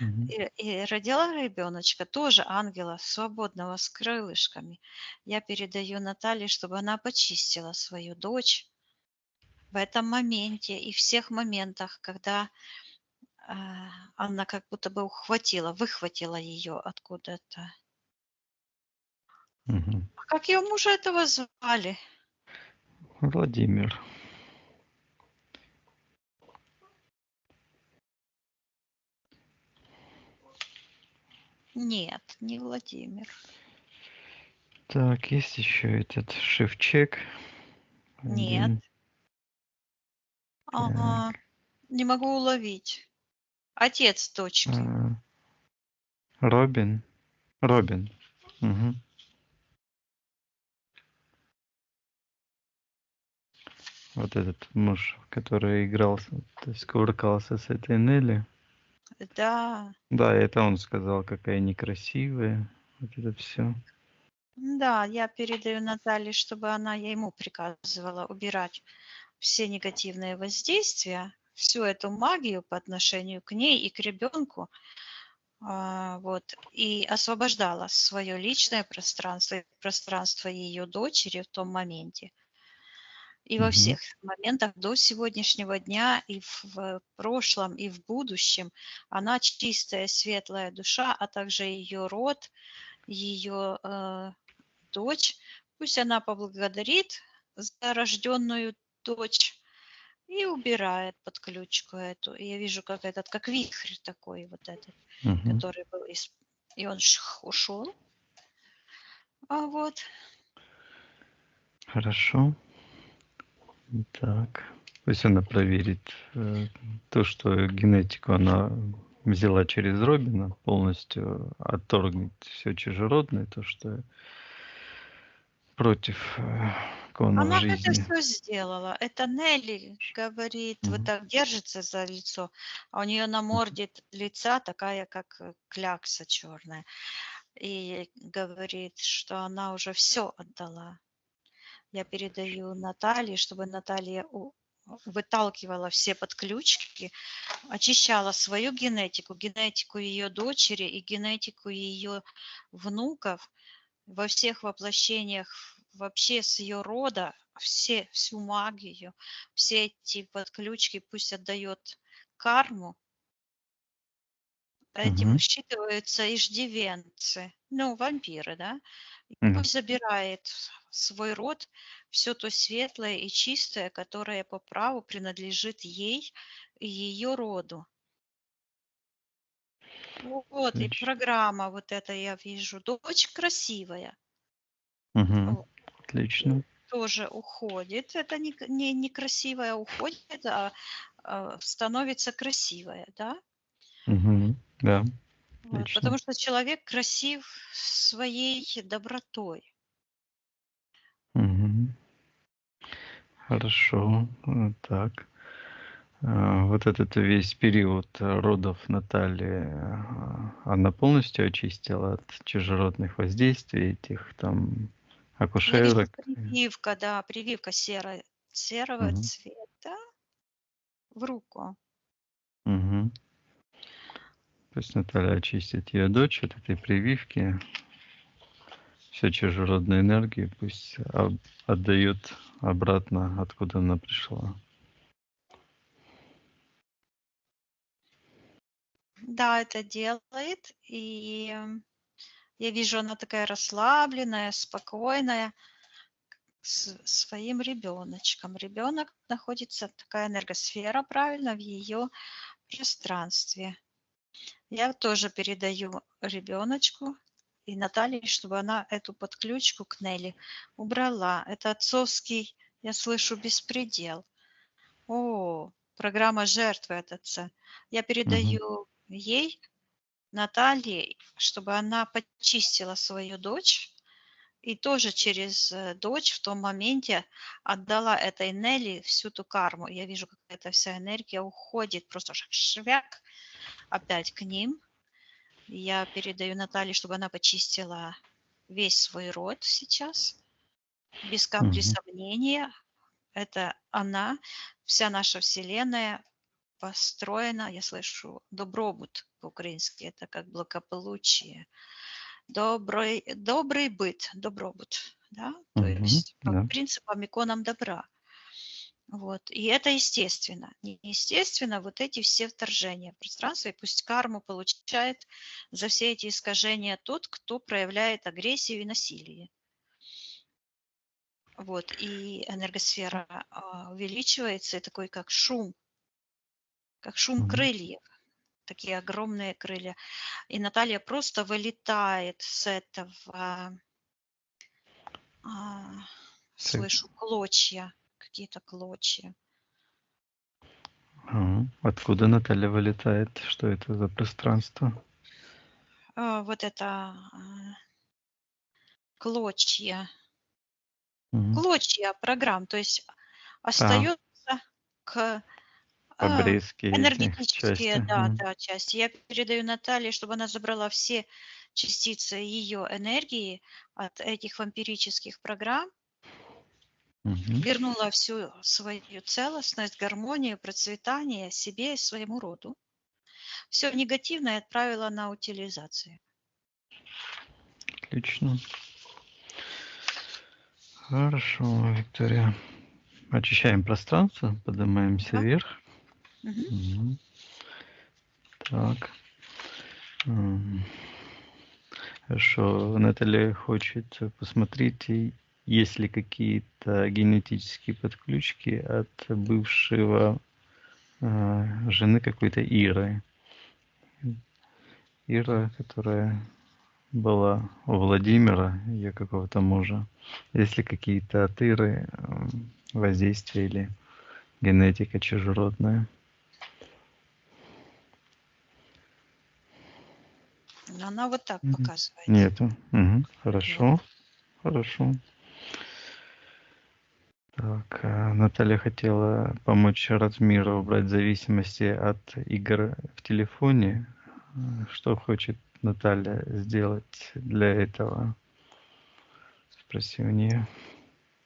Мгм. И родила ребеночка, тоже ангела, свободного, с крылышками. Я передаю Наталье, чтобы она почистила свою дочь в этом моменте и всех моментах, когда она как будто бы выхватила ее откуда-то. Мгм. А как ее мужа этого звали? Владимир. Нет, не Владимир. Так, есть еще этот Шевчек. Нет. Один. Ага. Так. Не могу уловить. Отец дочки. а, Робин. Робин. Мгм. Вот этот муж, который играл, то есть кувыркался с этой Нелли. Да. Да, это он сказал, какая некрасивая. Вот это все. Да, я передаю Наталье, чтобы она ему приказывала убирать все негативные воздействия, всю эту магию по отношению к ней и к ребенку, вот, и освобождала свое личное пространство и пространство ее дочери в том моменте. И во Мгм. всех моментах до сегодняшнего дня, и в прошлом, и в будущем она чистая, светлая душа, а также ее род, ее дочь. Пусть она поблагодарит за рожденную дочь и убирает под ключку эту. И я вижу, как этот, как вихрь такой вот этот, Мгм. который был и он ушел. А вот. Хорошо. Так. Пусть она проверит то, что генетику она взяла через Робина, полностью отторгнет все чужеродное, то, что против кона в Она это жизни. все сделала. Это Нелли говорит, вот Мгм. так держится за лицо, а у нее на морде лица такая, как клякса черная. И говорит, что она уже все отдала. Я передаю Наталье, чтобы Наталья выталкивала все подключки, очищала свою генетику, генетику ее дочери и генетику ее внуков во всех воплощениях, вообще с ее рода, всю магию, все эти подключки пусть отдает карму. Этим Мгм. считываются иждивенцы, ну, вампиры, да. И Мгм. пусть забирает в свой род все то светлое и чистое, которое по праву принадлежит ей и ее роду. Вот, и Отлично. программа вот эта я вижу. Дочь красивая. Мгм. Вот. Отлично. Тоже уходит. Это не красивая уходит, становится красивая, да. Мгм. Да, Вот, отлично. потому что человек красив своей добротой. Мгм. Хорошо. Так. Вот этот весь период родов Натальи, она полностью очистила от чужеродных воздействий, этих там Я вижу акушерок. прививка, да, прививка серого Мгм. цвета в руку. Мгм. Пусть Наталья очистит ее дочь от этой прививки, всю чужеродную энергию пусть отдает обратно, откуда она пришла. Да, это делает. И я вижу, она такая расслабленная, спокойная с своим ребеночком. Ребенок находится, такая энергосфера, правильно, в ее пространстве. Я тоже передаю ребеночку и Наталье, чтобы она эту подключку к Нелли убрала. Это отцовский, я слышу, беспредел. О, программа жертвы от отца. Я Мгм. передаю ей, Наталье, чтобы она почистила свою дочь И тоже через дочь в том моменте отдала этой Нелли всю ту карму. Я вижу, как эта вся энергия уходит, просто швяк опять к ним. Я передаю Наталье, чтобы она почистила весь свой род сейчас, без капли Мгм. сомнения. Это она, вся наша Вселенная построена, я слышу, добробут по-украински, это как благополучие. Добрый быт, добробут, да, то Мгм. есть по Да. принципам, иконам добра. Вот. И это естественно. Неестественно вот эти все вторжения в пространство, и пусть карму получает за все эти искажения тот, кто проявляет агрессию и насилие. Вот. И энергосфера увеличивается, и такой как шум Мгм. крыльев, такие огромные крылья. И Наталья просто вылетает с этого, а, Так. слышу, клочья, какие-то клочья. Откуда Наталья вылетает? Что это за пространство? Вот это клочья, Мгм. клочья программ, то есть А, остается к обрезки эти энергетические, части. да, да, части. Я передаю Наталье, чтобы она забрала все частицы ее энергии от этих вампирических программ, Мгм. вернула всю свою целостность, гармонию, процветание себе и своему роду. Все негативное отправила на утилизацию. Отлично. Хорошо, Виктория. Очищаем пространство, поднимаемся Ага. вверх. Мгм. Мгм. Так. М. Хорошо. Наталья хочет посмотреть, есть ли какие-то генетические подключки от бывшего жены какой-то Иры. Ира, которая была у Владимира, ее какого-то мужа. Есть ли какие-то от Иры воздействия или генетика чужеродная? Она вот так Мгм. показывает. Нету. Мгм. Нет. Хорошо. Хорошо. Так, Наталья хотела помочь Радмиру убрать зависимости от игр в телефоне. Что хочет Наталья сделать для этого? Спроси у нее.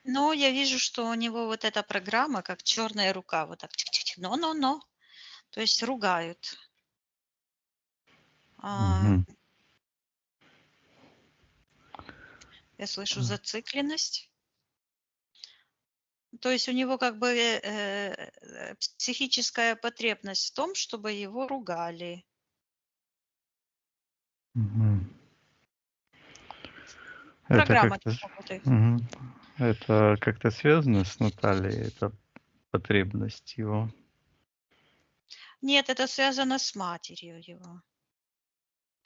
Но я вижу, что у него вот эта программа, как черная рука, вот так, чик-чик-чик, но. То есть ругают. А, Мгм. Я слышу зацикленность. То есть у него как бы психическая потребность в том, чтобы его ругали. Мгм. Это Программа как-то, так работает. мгм. Это как-то связано с Натальей, это потребность его. Нет, это связано с матерью его.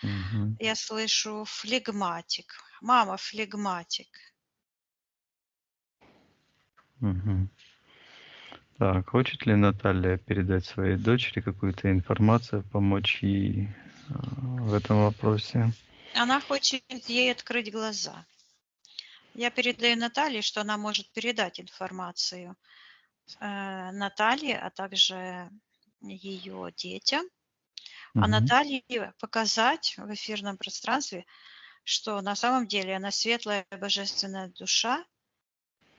Мгм. Я слышу флегматик. Мама флегматик. Мгм. Так, хочет ли Наталья передать своей дочери какую-то информацию, помочь ей в этом вопросе? Она хочет ей открыть глаза. Я передаю Наталье, что она может передать информацию Наталье, а также ее детям. А Мгм. Наталье показать в эфирном пространстве, что на самом деле она светлая божественная душа,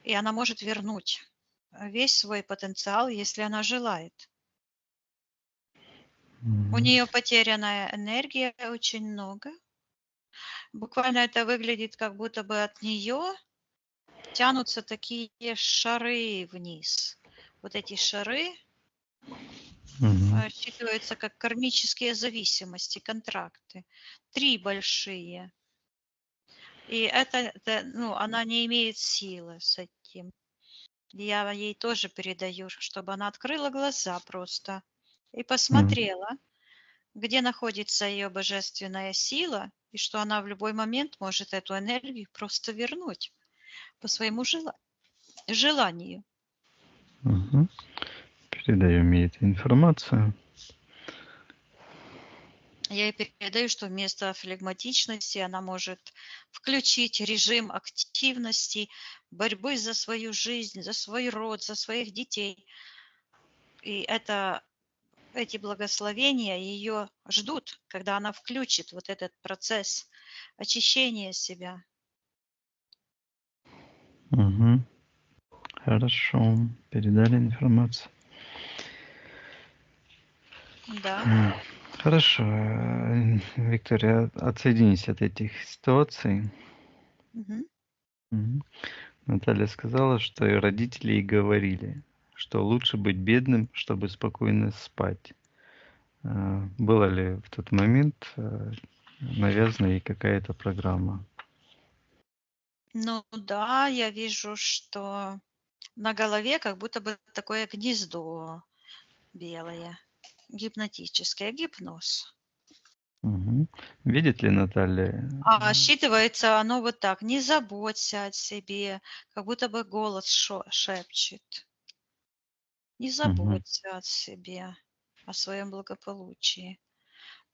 и она может вернуть весь свой потенциал, если она желает. У Мгм. нее потерянная энергия очень много. Буквально это выглядит, как будто бы от нее тянутся такие шары вниз. Вот эти шары Мгм. считываются как кармические зависимости, контракты. 3 большие. И ну, она не имеет силы с этим. Я ей тоже передаю, чтобы она открыла глаза просто и Мгм. посмотрела, где находится ее божественная сила, и что она в любой момент может эту энергию просто вернуть по своему желанию. Мгм. Передаем ей эту информацию. Я ей передаю, что вместо флегматичности она может включить режим активности, борьбы за свою жизнь, за свой род, за своих детей. И эти благословения ее ждут, когда она включит вот этот процесс очищения себя. Мгм. Хорошо. Передали информацию. Да. Хорошо. Виктория, отсоединись от этих ситуаций. Мгм. Мгм. Наталья сказала, что и родители ей говорили, что лучше быть бедным, чтобы спокойно спать. Была ли в тот момент навязана ей какая-то программа? Ну да, я вижу, что на голове как будто бы такое гнездо белое, гипнотическое, гипноз. Мгм. Видит ли Наталья? А считывается оно вот так: не заботься о себе, как будто бы голос шепчет. Не Мгм. заботься о себе, о своем благополучии.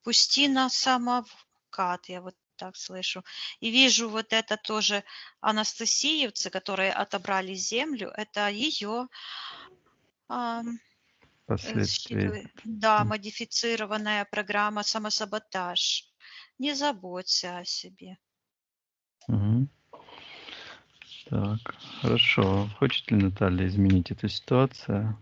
Пусти на самокат, я вот так слышу. И вижу вот это тоже анастасиевцы, которые отобрали землю, это ее Последствия. да, модифицированная программа самосаботаж. Не заботься о себе. Мгм. Так, хорошо. Хочет ли Наталья изменить эту ситуацию?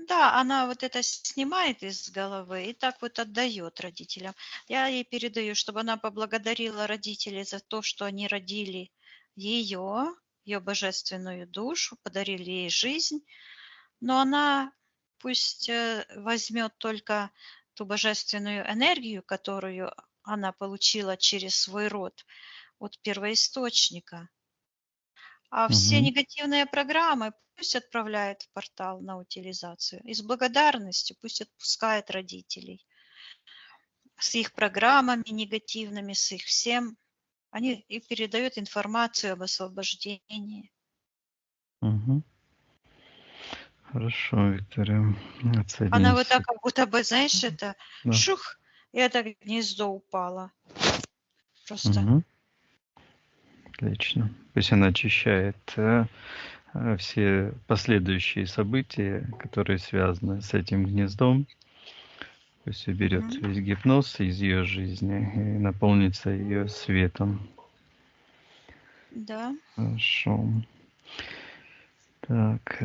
Да, она вот это снимает из головы и так вот отдает родителям. Я ей передаю, чтобы она поблагодарила родителей за то, что они родили ее божественную душу, подарили ей жизнь, но она пусть возьмет только ту божественную энергию, которую она получила через свой род от первоисточника, а все Мгм. негативные программы пусть отправляет в портал на утилизацию. И с благодарностью пусть отпускает родителей с их программами негативными, с их всем. Они и передают информацию об освобождении. Мгм. Хорошо, Виктория. Она вот Отсоединись. так, как будто бы, знаешь, это Да. шух, и это гнездо упало. Просто. Мгм. Отлично. Пусть она очищает все последующие события, которые связаны с этим гнездом. Пусть уберет Мгм. весь гипноз из ее жизни и наполнится ее светом. Да. Хорошо. Так,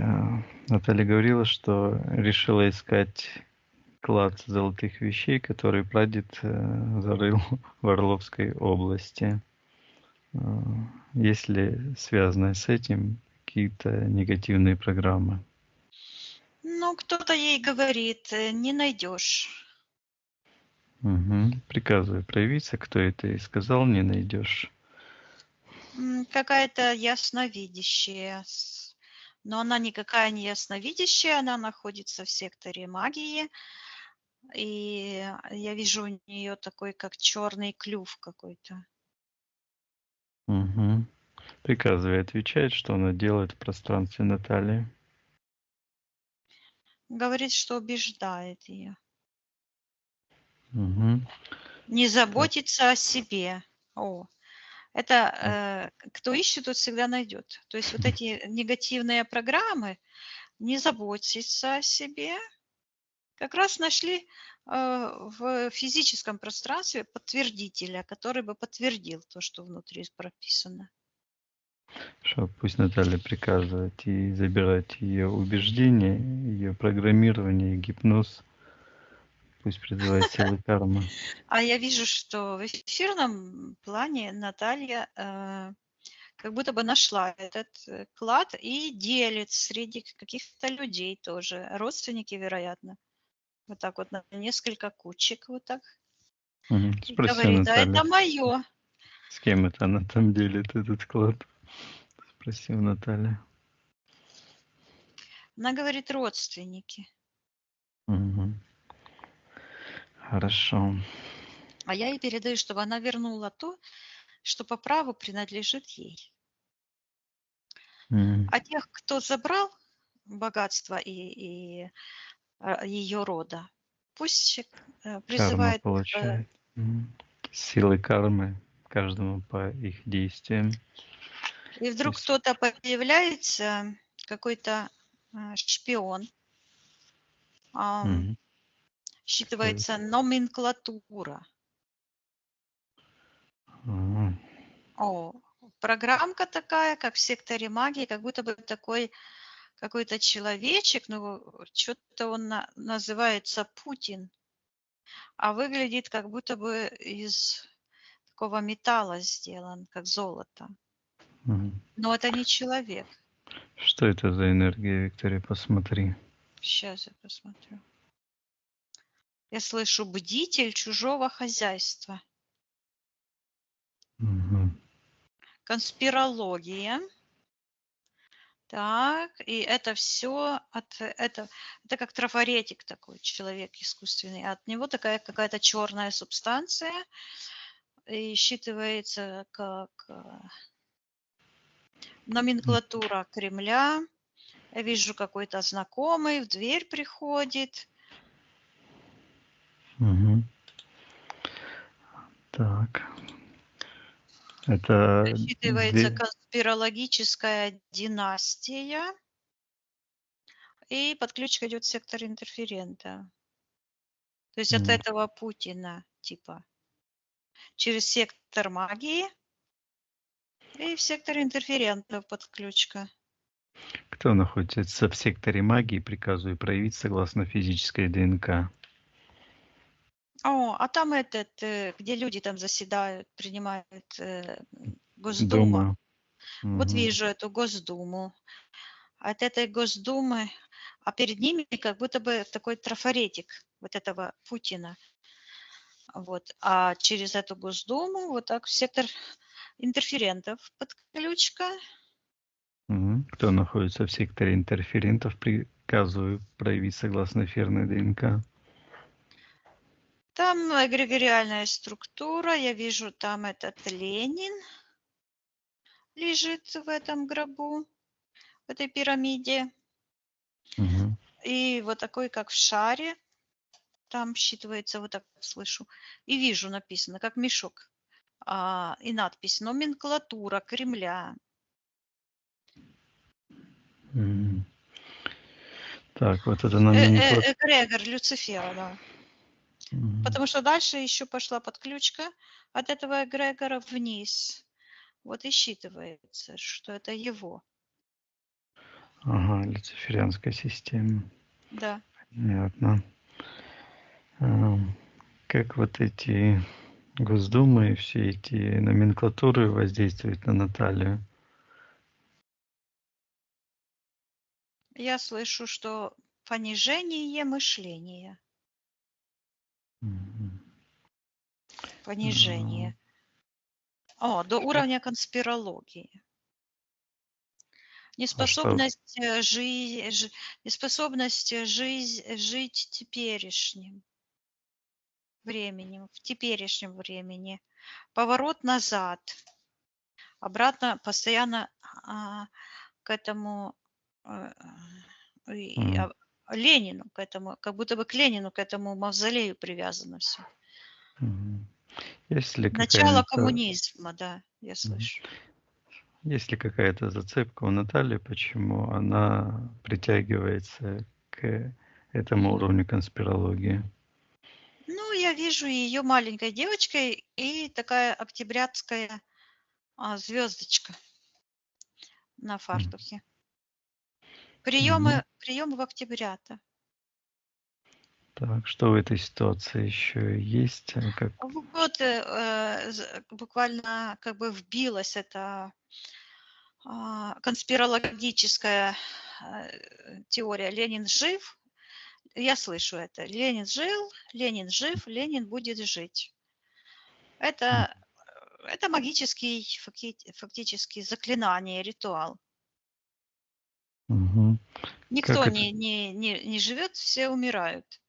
Наталья говорила, что решила искать клад золотых вещей, который прадед зарыл в Орловской области. Э, Есть ли связанные с этим какие-то негативные программы? Ну, кто-то ей говорит, не найдешь. Угу. Приказываю проявиться, кто это и сказал, не найдешь. Какая-то ясновидящая, но она никакая не ясновидящая, она находится в секторе магии, и я вижу у нее такой, как черный клюв какой-то. Угу. Приказывай отвечать, что она делает в пространстве Натальи. Говорит, что убеждает ее. Угу. Не Так, заботиться о себе. О, так. это кто ищет, тот всегда найдет. То есть вот эти негативные программы, не заботиться о себе, как раз нашли в физическом пространстве подтвердителя, который бы подтвердил то, что внутри прописано. Что пусть Наталья приказывает и забирать ее убеждения, ее программирование, гипноз. Пусть призывает силы кармы. А я вижу, что в эфирном плане Наталья как будто бы нашла этот клад и делит среди каких-то людей тоже, родственники, вероятно. Вот так вот на несколько кучек вот так. Мгм. И Спроси у говорит, а это Натальи, мое. с кем это она там делит этот клад. Спроси у Натальи. Она говорит, родственники. Мгм. Хорошо. А я ей передаю, чтобы она вернула то, что по праву принадлежит ей. М. А тех, кто забрал богатство и ее рода, Пусть Карма призывает получает. Силы кармы каждому по их действиям. и вдруг есть- кто-то появляется, какой-то шпион, Мгм. считывается номенклатура. Ага. Программка такая, как в секторе магии, как будто бы такой какой-то человечек, ну, что-то он называется Путин, а выглядит как будто бы из такого металла сделан, как золото. Мгм. Но это не человек. Что это за энергия, Виктория? Посмотри. Сейчас я посмотрю. Я слышу бдитель чужого хозяйства. Мгм. Конспирология. Так, и это все это как трафаретик такой, человек искусственный. От него такая какая-то черная субстанция и считывается как номенклатура Кремля. Я вижу, какой-то знакомый в дверь приходит. Мгм. Так. Это Считывается конспирологическая династия. И подключка идет в сектор интерферента. То есть от Мгм. этого Путина, типа, через сектор магии и в сектор интерферентов подключка. Кто находится в секторе магии, приказываю проявить согласно физической ДНК. А там где люди там заседают, принимают Госдума. Дума. Вот Мгм. вижу эту Госдуму. От этой Госдумы, а перед ними как будто бы такой трафаретик вот этого Путина. Вот. А через эту Госдуму вот так в сектор интерферентов подключка. Мгм. Кто находится в секторе интерферентов, приказываю проявить согласно эфирной ДНК. Там эгрегориальная структура. Я вижу, там этот Ленин лежит в этом гробу, в этой пирамиде. Мгм. И вот такой, как в шаре, там считывается, вот так слышу. И вижу написано, как мешок. И надпись «Номенклатура Кремля». Мгм. Так, вот это номенклатура. Эгрегор Люцифера, да. Потому что дальше еще пошла подключка от этого эгрегора вниз. Вот и считывается, что это его. Ага, люциферианская система. Да. Понятно. Как вот эти Госдумы и все эти номенклатуры воздействуют на Наталью? Я слышу, что понижение мышления. Мгм. Понижение. До уровня конспирологии. что? Неспособность жить теперешним временем, в теперешнем времени. Поворот назад. Обратно постоянно к этому Ленину, к этому, как будто бы к Ленину, к этому мавзолею привязано все. Мгм. Есть ли Начало какая-то коммунизма, да, я слышу. есть ли какая-то зацепка у Натальи, почему она притягивается к этому уровню конспирологии? Ну, я вижу ее маленькой девочкой и такая октябрятская звездочка на фартухе. Мгм. Приемы в октябрята. Так, что в этой ситуации еще есть? Как... Вот буквально как бы вбилась эта конспирологическая теория «Ленин жив». Я слышу это. Ленин жив, Ленин будет жить. Это магический фактически заклинание, ритуал. Мгм. Никто Как это? не живет, все умирают.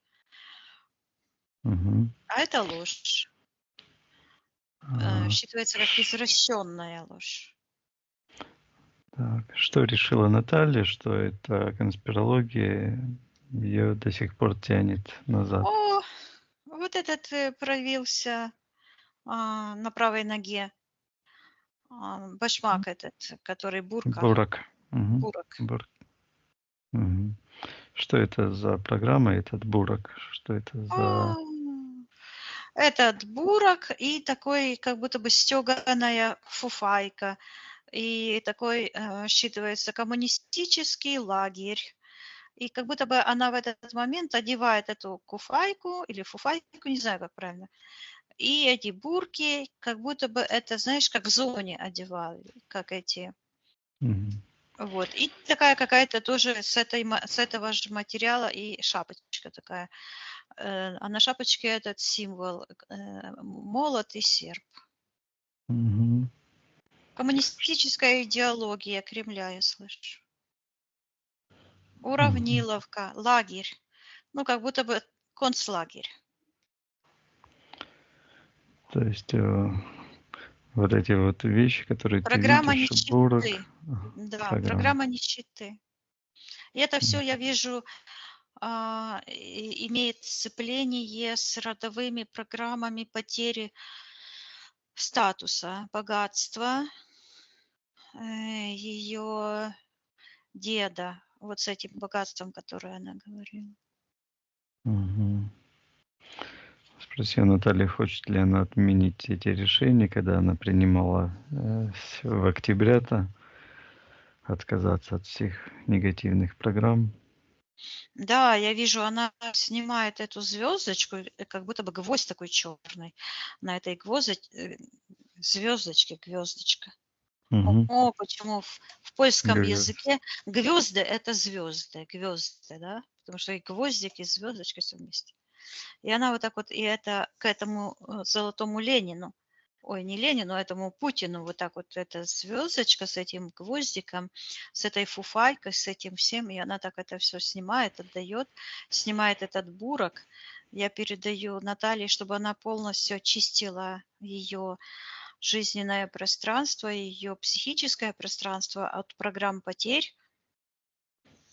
Мгм. А это ложь. А, Считывается как извращенная ложь. Так, что решила Наталья, что это конспирология ее до сих пор тянет назад. О, вот этот проявился на правой ноге. Башмак этот, который бурка. Бурак. Мгм. Бурок. Бурак. Мгм. Что это за программа, этот бурак? Что это за... А, Этот бурок и такой, как будто бы стеганая фуфайка. И такой считывается коммунистический лагерь. И как будто бы она в этот момент одевает эту куфайку или фуфайку, не знаю, как правильно. И эти бурки, как будто бы это, знаешь, как в зоне одевали, как эти. Мгм. Вот. И такая какая-то тоже с этого же материала и шапочка такая. А на шапочке этот символ молот и серп. Мгм. Коммунистическая идеология Кремля, я слышу. Мгм. Уравниловка, лагерь. Ну, как будто бы концлагерь. То есть вот эти вот вещи, которые ты Программа видишь, бурак, нищеты. Да, программа. программа нищеты. И это все я вижу, имеет сцепление с родовыми программами потери статуса, богатства ее деда, вот с этим богатством, которое она говорила. Мгм. Спроси у Натальи, хочет ли она отменить эти решения, когда она принимала в октябре-то, отказаться от всех негативных программ. Да, я вижу, она снимает эту звездочку, как будто бы гвоздь такой черный. На этой звездочке, гвездочка. Мгм. Почему в польском Гвозд. языке гвезды это звезды, да? Потому что и гвоздик, и звездочка все вместе. И она вот так вот, и это к этому золотому Ленину, ой, не Ленину, а этому Путину, вот так вот эта звездочка с этим гвоздиком, с этой фуфайкой, с этим всем, и она так это все снимает, отдает, снимает этот бурок. Я передаю Наталье, чтобы она полностью очистила ее жизненное пространство, ее психическое пространство от программ потерь,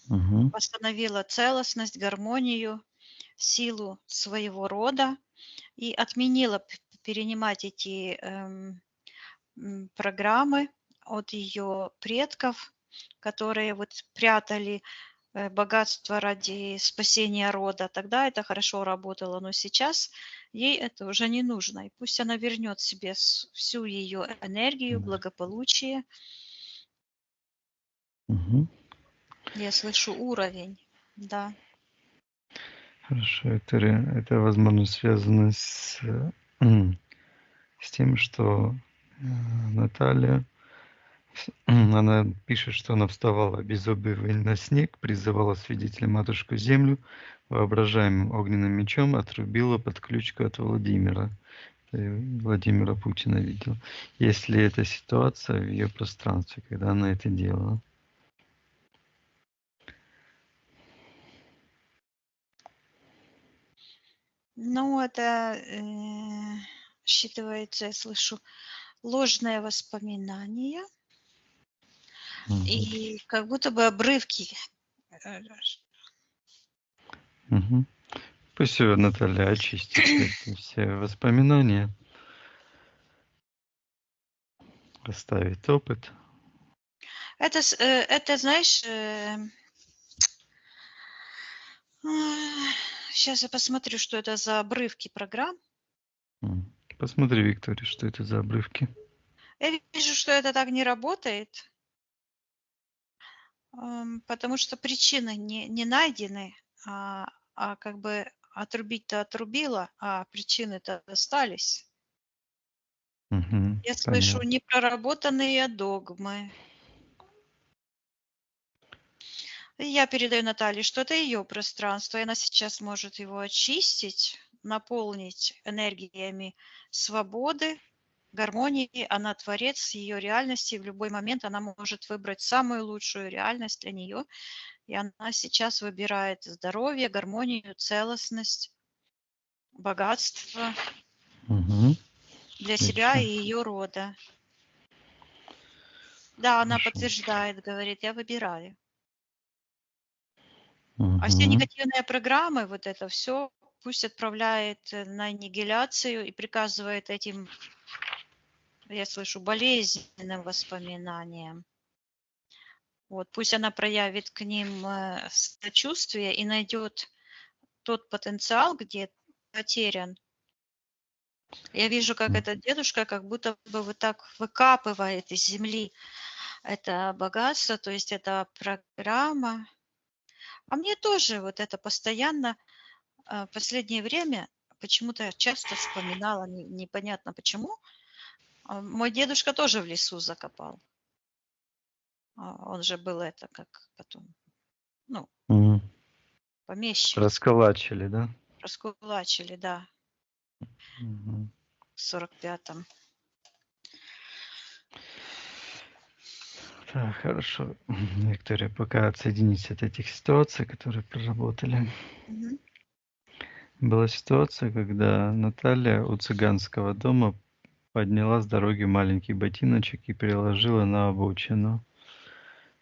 Мгм. восстановила целостность, гармонию, силу своего рода и отменила перенимать эти программы от ее предков, которые вот прятали богатство ради спасения рода. Тогда это хорошо работало, но сейчас ей это уже не нужно. И пусть она вернет себе всю ее энергию, Да. благополучие. Мгм. Я слышу уровень, да. Хорошо, это возможно связано с тем, что Наталья, она пишет, что она вставала без обуви на снег, призывала свидетеля матушку землю, воображаемым огненным мечом отрубила под ключку от Владимира. Владимира Путина видел. Есть ли эта ситуация в ее пространстве, когда она это делала? Ну, это считывается, я слышу, ложные воспоминания Мгм. и как будто бы обрывки. э, Мгм. Пусть Наталья очистит эти все воспоминания, оставит опыт. Это знаешь, сейчас я посмотрю, что это за обрывки программ. Посмотри, Виктория, что это за обрывки. Я вижу, что это так не работает, потому что причины не найдены, а как бы отрубить-то отрубила, а причины-то остались. Мгм. Я слышу Понятно. непроработанные догмы. И я передаю Наталье, что это ее пространство, и она сейчас может его очистить, наполнить энергиями свободы, гармонии. Она творец ее реальности, и в любой момент она может выбрать самую лучшую реальность для нее. И она сейчас выбирает здоровье, гармонию, целостность, богатство Мгм. для себя и Отлично. ее рода. Да, она Хорошо. подтверждает, говорит, я выбираю. Мгм. А все Мгм. негативные программы, вот это все, пусть отправляет на аннигиляцию и приказывает этим, я слышу, болезненным воспоминаниям. Вот, пусть она проявит к ним сочувствие и найдет тот потенциал, где потерян. Я вижу, как М. этот дедушка как будто бы вот так выкапывает из земли это богатство, то есть это программа. А мне тоже вот это постоянно последнее время почему-то часто вспоминала, непонятно почему. Мой дедушка тоже в лесу закопал. Он же был это как потом, ну, Мгм. помещик. Раскулачили, да? Раскулачили, да, Мгм. в 45-м. Так, хорошо. Виктория, пока отсоединись от этих ситуаций, которые проработали. Мгм. Была ситуация, когда Наталья у цыганского дома подняла с дороги маленький ботиночек и переложила на обочину.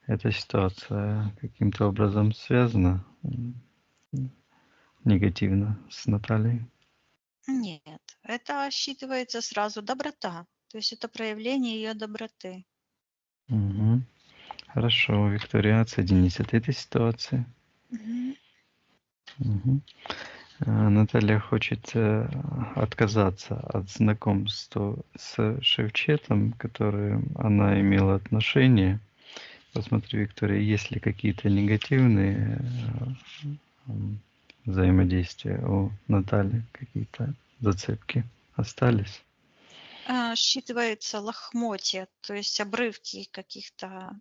Эта ситуация каким-то образом связана негативно с Натальей? Нет, это считывается сразу доброта. То есть это проявление ее доброты. Мгм. Хорошо, Виктория, отсоединись от этой ситуации. Мгм. Мгм. Наталья хочет отказаться от знакомства с Шевчетом, которым она имела отношение. Посмотри, Виктория, есть ли какие-то негативные взаимодействия у Натальи, какие-то зацепки остались? Считывается лохмотья, то есть обрывки каких-то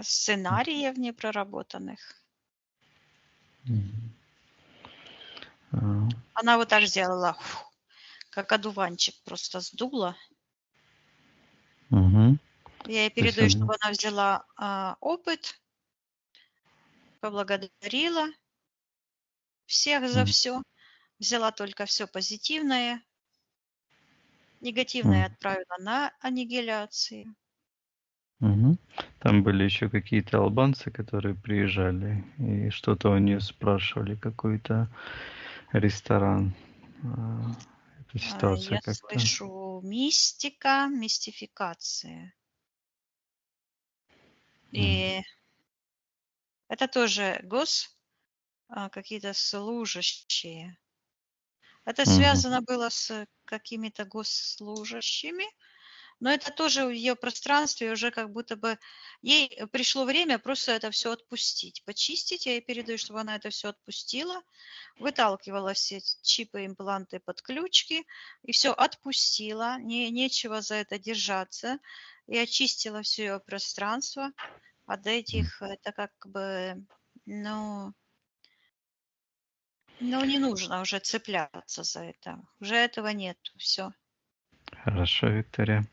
сценариев непроработанных. Мгм. А, Она вот так сделала, как одуванчик просто сдула. мгм. Я ей То есть передаю, она... чтобы она взяла опыт, поблагодарила всех за М, все, взяла только все позитивное, негативное м, отправила на аннигиляции. мгм. Там были еще какие-то албанцы, которые приезжали и что-то у нее спрашивали, какой-то ресторан. А, Эта ситуация Я как-то... слышу мистика, мистификация. М, И это тоже какие-то служащие. Это мгм, связано было с какими-то госслужащими, но это тоже в ее пространстве уже как будто бы ей пришло время просто это все отпустить, почистить. Я ей передаю, чтобы она это все отпустила, выталкивала все чипы, импланты, подключки и все отпустила. Нечего за это держаться. И очистила все ее пространство от м. этих, это как бы, ну, ну, не нужно уже цепляться за это. Уже этого нет. Все. Хорошо, Виктория.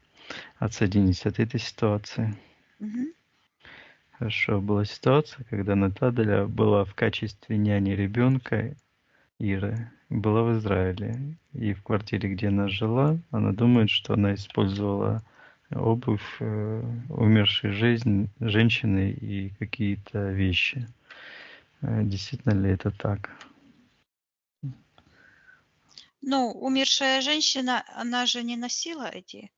Отсоединись от этой ситуации. Хорошо, была ситуация, когда Наталья была в качестве няни ребенка Иры, была в Израиле. И в квартире, где она жила, она думает, что она использовала обувь умершей женщины и какие-то вещи. Действительно ли это так? Ну, умершая женщина, она же не носила эти.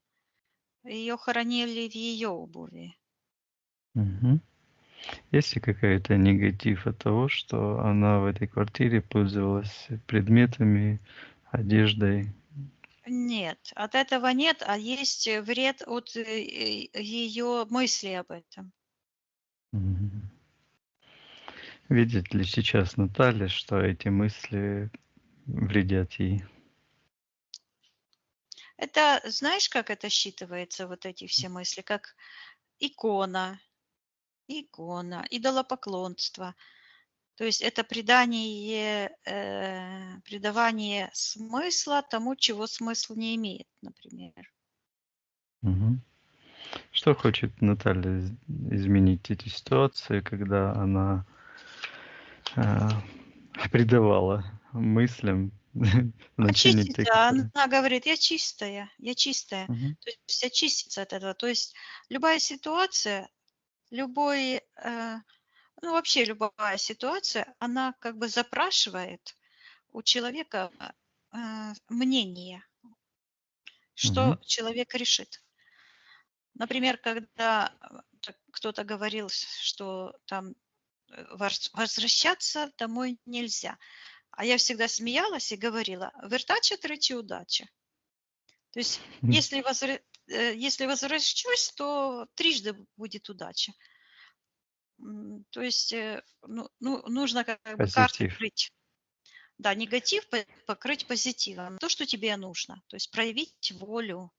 Ее хоронили в ее обуви. Мгм. Есть ли какой-то негатив от того, что она в этой квартире пользовалась предметами, одеждой? Нет, от этого нет, а есть вред от ее мысли об этом. Мгм. Видит ли сейчас Наталья, что эти мысли вредят ей? Это, знаешь, как это считывается, вот эти все мысли, как икона, идолопоклонство. То есть это придавание смысла тому, чего смысл не имеет, например. Мгм. Что хочет Наталья изменить эти ситуации, когда она а, придавала мыслям значение те, Очиститься. которые... Она говорит: "Я чистая, я чистая". Мгм. То есть очиститься от этого. То есть любая ситуация, любой, Ну, вообще любая ситуация, она как бы запрашивает у человека мнение, что Мгм. человек решит. Например, когда кто-то говорил, что там возвращаться домой нельзя. А я всегда смеялась и говорила: "Вертача тричі удача". То есть, если возвращусь, то трижды будет удача. То есть, нужно как бы карты Позитив. крыть. Да, негатив покрыть позитивом. То, что тебе нужно. То есть проявить волю,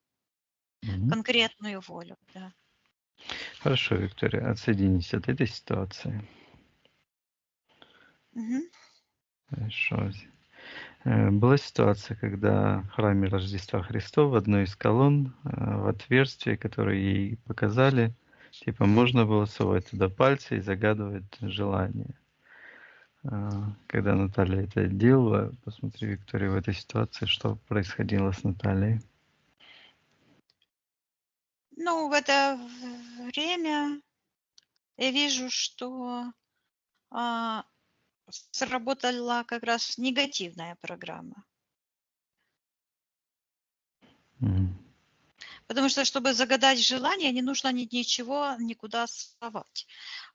Мгм. конкретную волю, да. Хорошо, Виктория, отсоединись от этой ситуации. Мгм. Хорошо. Была ситуация, когда в храме Рождества Христова в одной из колонн в отверстие, которое ей показали, типа можно было совать туда пальцы и загадывать желание. Когда Наталья это делала, посмотри, Виктория, в этой ситуации, что происходило с Натальей. Ну, в это время я вижу, что а, сработала как раз негативная программа. Мгм. Потому что, чтобы загадать желание, не нужно ничего никуда совать.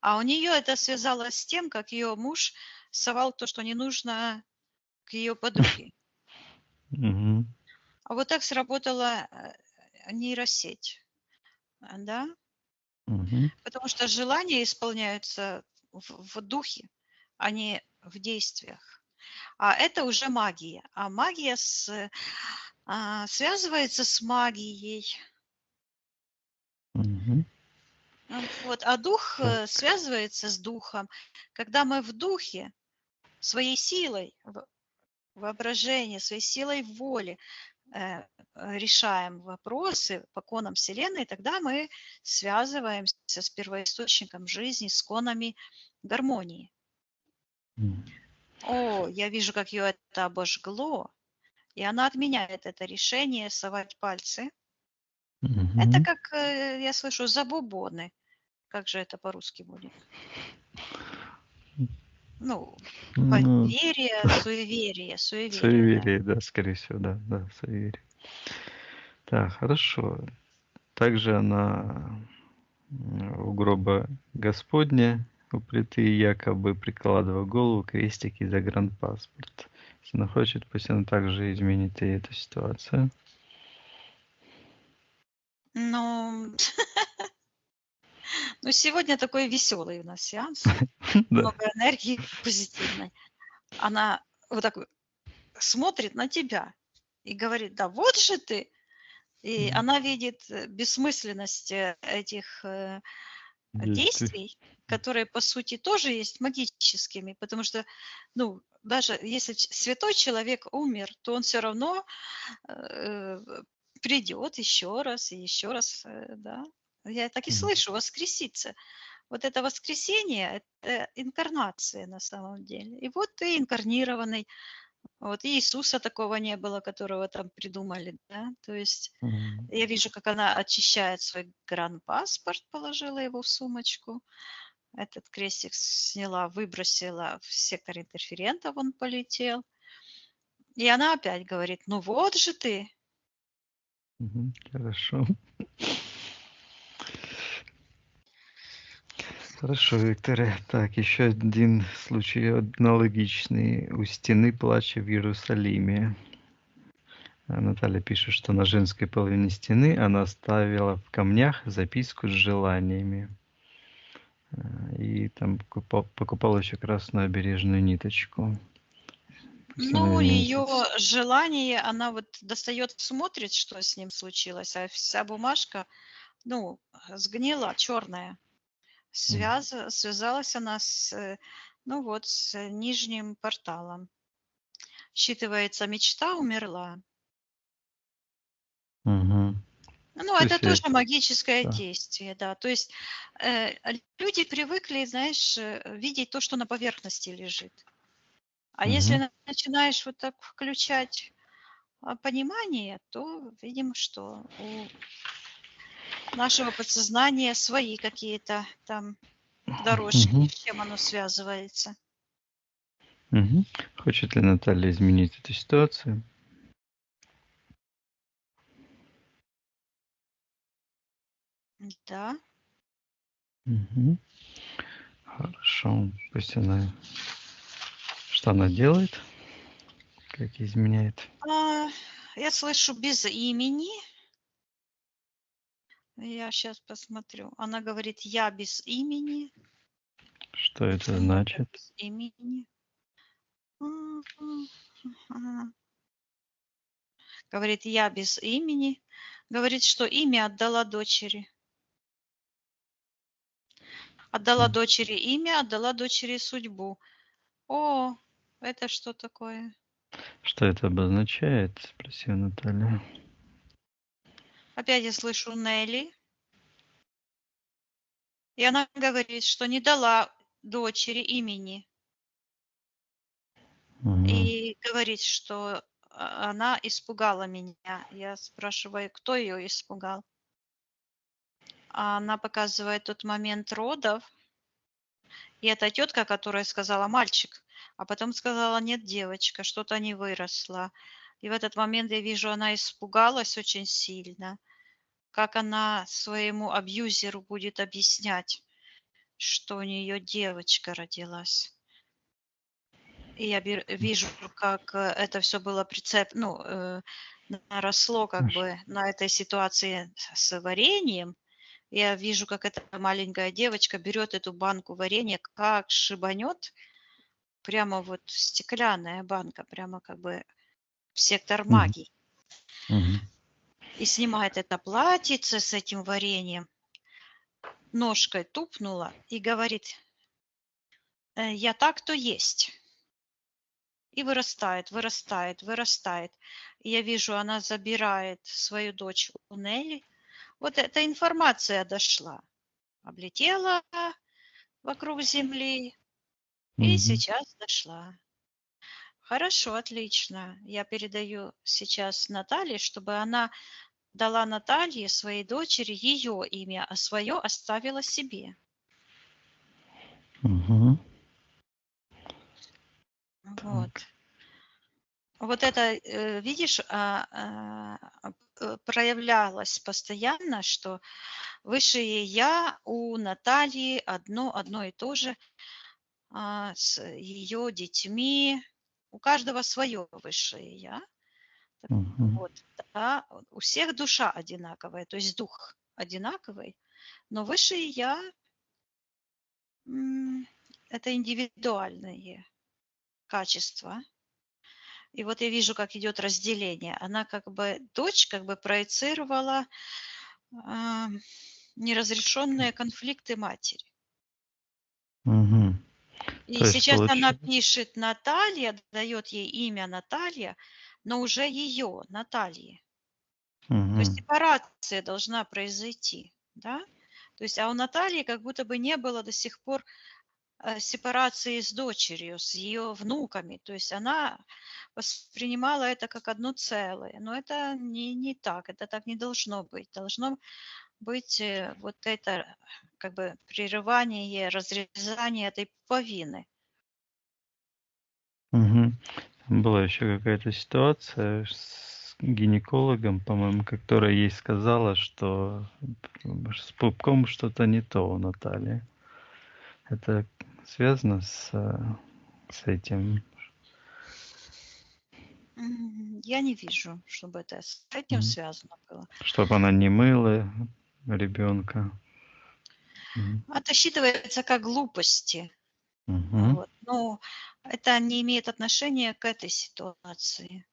А у нее это связалось с тем, как ее муж совал то, что не нужно, к ее подруге. Мгм. А вот так сработала нейросеть, да? Мгм. Потому что желания исполняются в духе, а не в действиях. А это уже магия. А магия связывается с магией. Мгм. Вот. А дух Так. связывается с духом. Когда мы в духе, своей силой воображения, своей силой воли решаем вопросы по конам Вселенной, тогда мы связываемся с первоисточником жизни, с конами гармонии. Мгм. О, я вижу, как ее это обожгло, и она отменяет это решение совать пальцы. Это Мгм. как, я слышу, забубоны. Как же это по-русски будет? Ну, Ну, поверие, суеверие, да. суеверие, да, скорее всего, да, да, суеверие. Так, хорошо. Также она у гроба Господня у плиты якобы прикладывая голову крестик и загранпаспорт. Если она хочет, пусть она также изменит и эту ситуацию. Ну, ну, сегодня такой веселый у нас сеанс. Да. Много энергии позитивной. Она вот так вот смотрит на тебя и говорит: "Да вот же ты". И она видит бессмысленность этих Действий. действий, которые по сути тоже есть магическими, потому что, ну, даже если святой человек умер, то он все равно э, придет еще раз, да. Я так и слышу, воскреситься. Вот это воскресение– это инкарнация на самом деле. И вот ты инкарнированный. Вот и Иисуса такого не было, которого там придумали, да. То есть Мгм. я вижу, как она очищает свой гранпаспорт, положила его в сумочку. Этот крестик сняла, выбросила в сектор интерферентов, он полетел. И она опять говорит: "Ну вот же ты". Мгм. Хорошо. Хорошо, Виктория. Так, еще один случай аналогичный. У стены плача в Иерусалиме. Наталья пишет, что на женской половине стены она оставила в камнях записку с желаниями. И там покупала еще красную обережную ниточку. Пусть она Ну, изменится. ее желание, она вот достает, смотрит, что с ним случилось, а вся бумажка, ну, сгнила, черная. Связалась она ну вот, с нижним порталом. Считывается, мечта умерла. Угу. Ну, То это есть, тоже магическое да. действие, да. То есть люди привыкли, знаешь, видеть то, что на поверхности лежит. А если Угу. начинаешь вот так включать понимание, то видим, что у нашего подсознания свои какие-то там. дорожки, Мгм. с чем оно связывается. Мгм. Хочет ли Наталья изменить эту ситуацию? Да. Мгм. Хорошо. Пусть она... Что она делает? Как изменяет? Я слышу без имени. Я сейчас посмотрю. Она говорит, я без имени. Что это Почему я значит? без имени? Ага. Говорит, я без имени. Говорит, что имя отдала дочери. Отдала дочери имя, отдала дочери судьбу. О, это что такое? Что это обозначает? Спросила Наталья. Опять я слышу Нелли. И она говорит, что не дала дочери имени. Мгм. И говорит, что она испугала меня. Я спрашиваю, кто ее испугал? А она показывает тот момент родов. И это тетка, которая сказала мальчик, а потом сказала нет, девочка, что-то не выросло. И в этот момент я вижу, она испугалась очень сильно. Как она своему абьюзеру будет объяснять, что у нее девочка родилась. И я вижу, как это все было наросло как бы на этой ситуации с вареньем. Я вижу, как эта маленькая девочка берет эту банку варенья, как шибанет, прямо вот стеклянная банка, прямо как бы в сектор Мгм. магии. Мгм. И снимает это платьице с этим вареньем, ножкой тупнула и говорит, я так-то есть. И вырастает, вырастает, вырастает. И я вижу, она забирает свою дочь у Нелли. Вот эта информация дошла. Облетела вокруг Земли и Мгм. сейчас дошла. Хорошо, отлично. Я передаю сейчас Наталье, чтобы она дала Наталье, своей дочери, ее имя, а свое оставила себе. Мгм. Вот. Так. Вот это, видишь, проявлялось постоянно, что высшее я у Натальи одно и то же, с ее детьми. У каждого свое высшее я. Мгм. Вот, да, у всех душа одинаковая, то есть дух одинаковый, но высшее я это индивидуальные качества. И вот я вижу, как идет разделение. Она как бы, дочь как бы проецировала а, неразрешенные конфликты матери. Мгм. И То есть сейчас она получается... пишет Наталья, дает ей имя Наталья, но уже ее, Натальи. То есть Мгм. сепарация должна произойти, да? То есть, а у Натальи как будто бы не было до сих пор сепарации с дочерью, с ее внуками. То есть она воспринимала это как одно целое. Но это не так, это так не должно быть. Должно быть вот это как бы прерывание, разрезание этой пуповины. Мгм. Была еще какая-то ситуация с гинекологом, по-моему, которая ей сказала, что с пупком что-то не то у Натальи. Это связано с этим? Я не вижу, чтобы это с этим Мгм. связано было. Чтобы она не мыла ребенка. Это считывается как глупости. Мгм. Вот. Но это не имеет отношения к этой ситуации.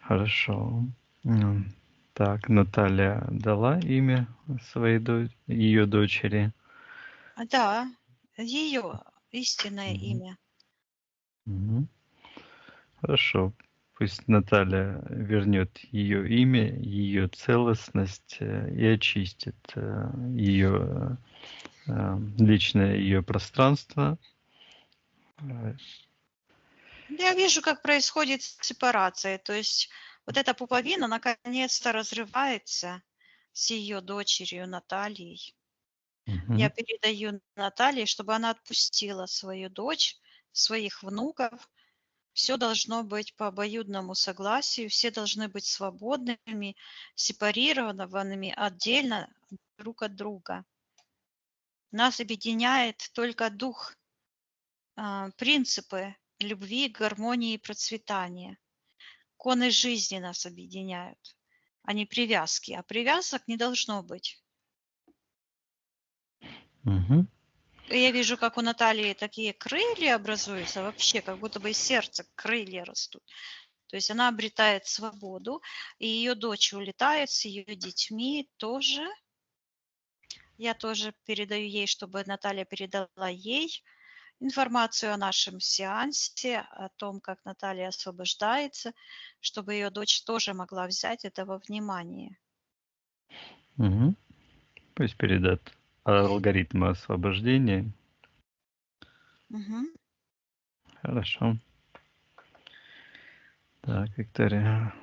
Хорошо. Так, Наталья дала имя своей ее дочери. Да, ее истинное Мгм. имя. Мгм. Хорошо. Пусть Наталья вернет ее имя, ее целостность и очистит ее личное ее пространство. Э, Я вижу, как происходит сепарация. То есть вот эта пуповина наконец-то разрывается с ее дочерью Натальей. Я Мгм. передаю Наталье, чтобы она отпустила свою дочь, своих внуков. Все должно быть по обоюдному согласию, все должны быть свободными, сепарированными отдельно друг от друга. Нас объединяет только дух, принципы любви, гармонии и процветания. Коны жизни нас объединяют, а не привязки. А привязок не должно быть. Мгм. И я вижу, как у Натальи такие крылья образуются, вообще как будто бы из сердца крылья растут. То есть она обретает свободу, и ее дочь улетает с ее детьми тоже. Я тоже передаю ей, чтобы Наталья передала ей информацию о нашем сеансе, о том, как Наталья освобождается, чтобы ее дочь тоже могла взять это во внимание. Мгм. Пусть передат алгоритмы освобождения. Мгм. Хорошо. Так, Виктория,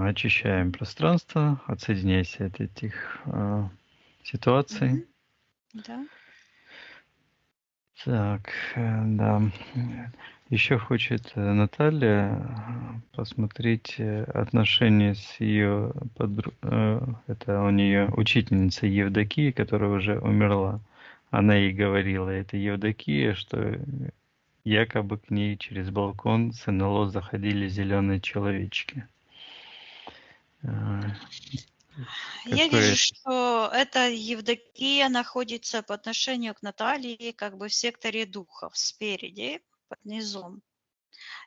очищаем пространство, отсоединяйся от этих ситуаций. Мгм. Да. Так, да. Еще хочет Наталья посмотреть отношения с ее это у нее учительница Евдокия, которая уже умерла. Она ей говорила, это Евдокия, что якобы к ней через балкон с НЛО заходили зеленые человечки. Я Какое вижу, это? что эта Евдокия находится по отношению к Наталье как бы в секторе духов спереди, под низом.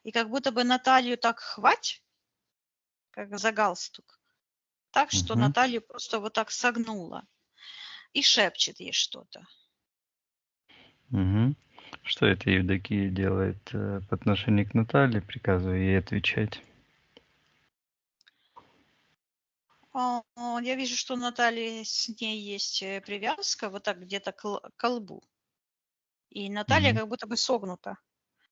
И как будто бы Наталью так хвать, как за галстук, так, что Мгм. Наталью просто вот так согнула и шепчет ей что-то. Мгм. Что это Евдокия делает по отношению к Наталье, приказывая ей отвечать? Я вижу, что у Натальи с ней есть привязка вот так где-то к колбу. И Наталья Мгм. как будто бы согнута.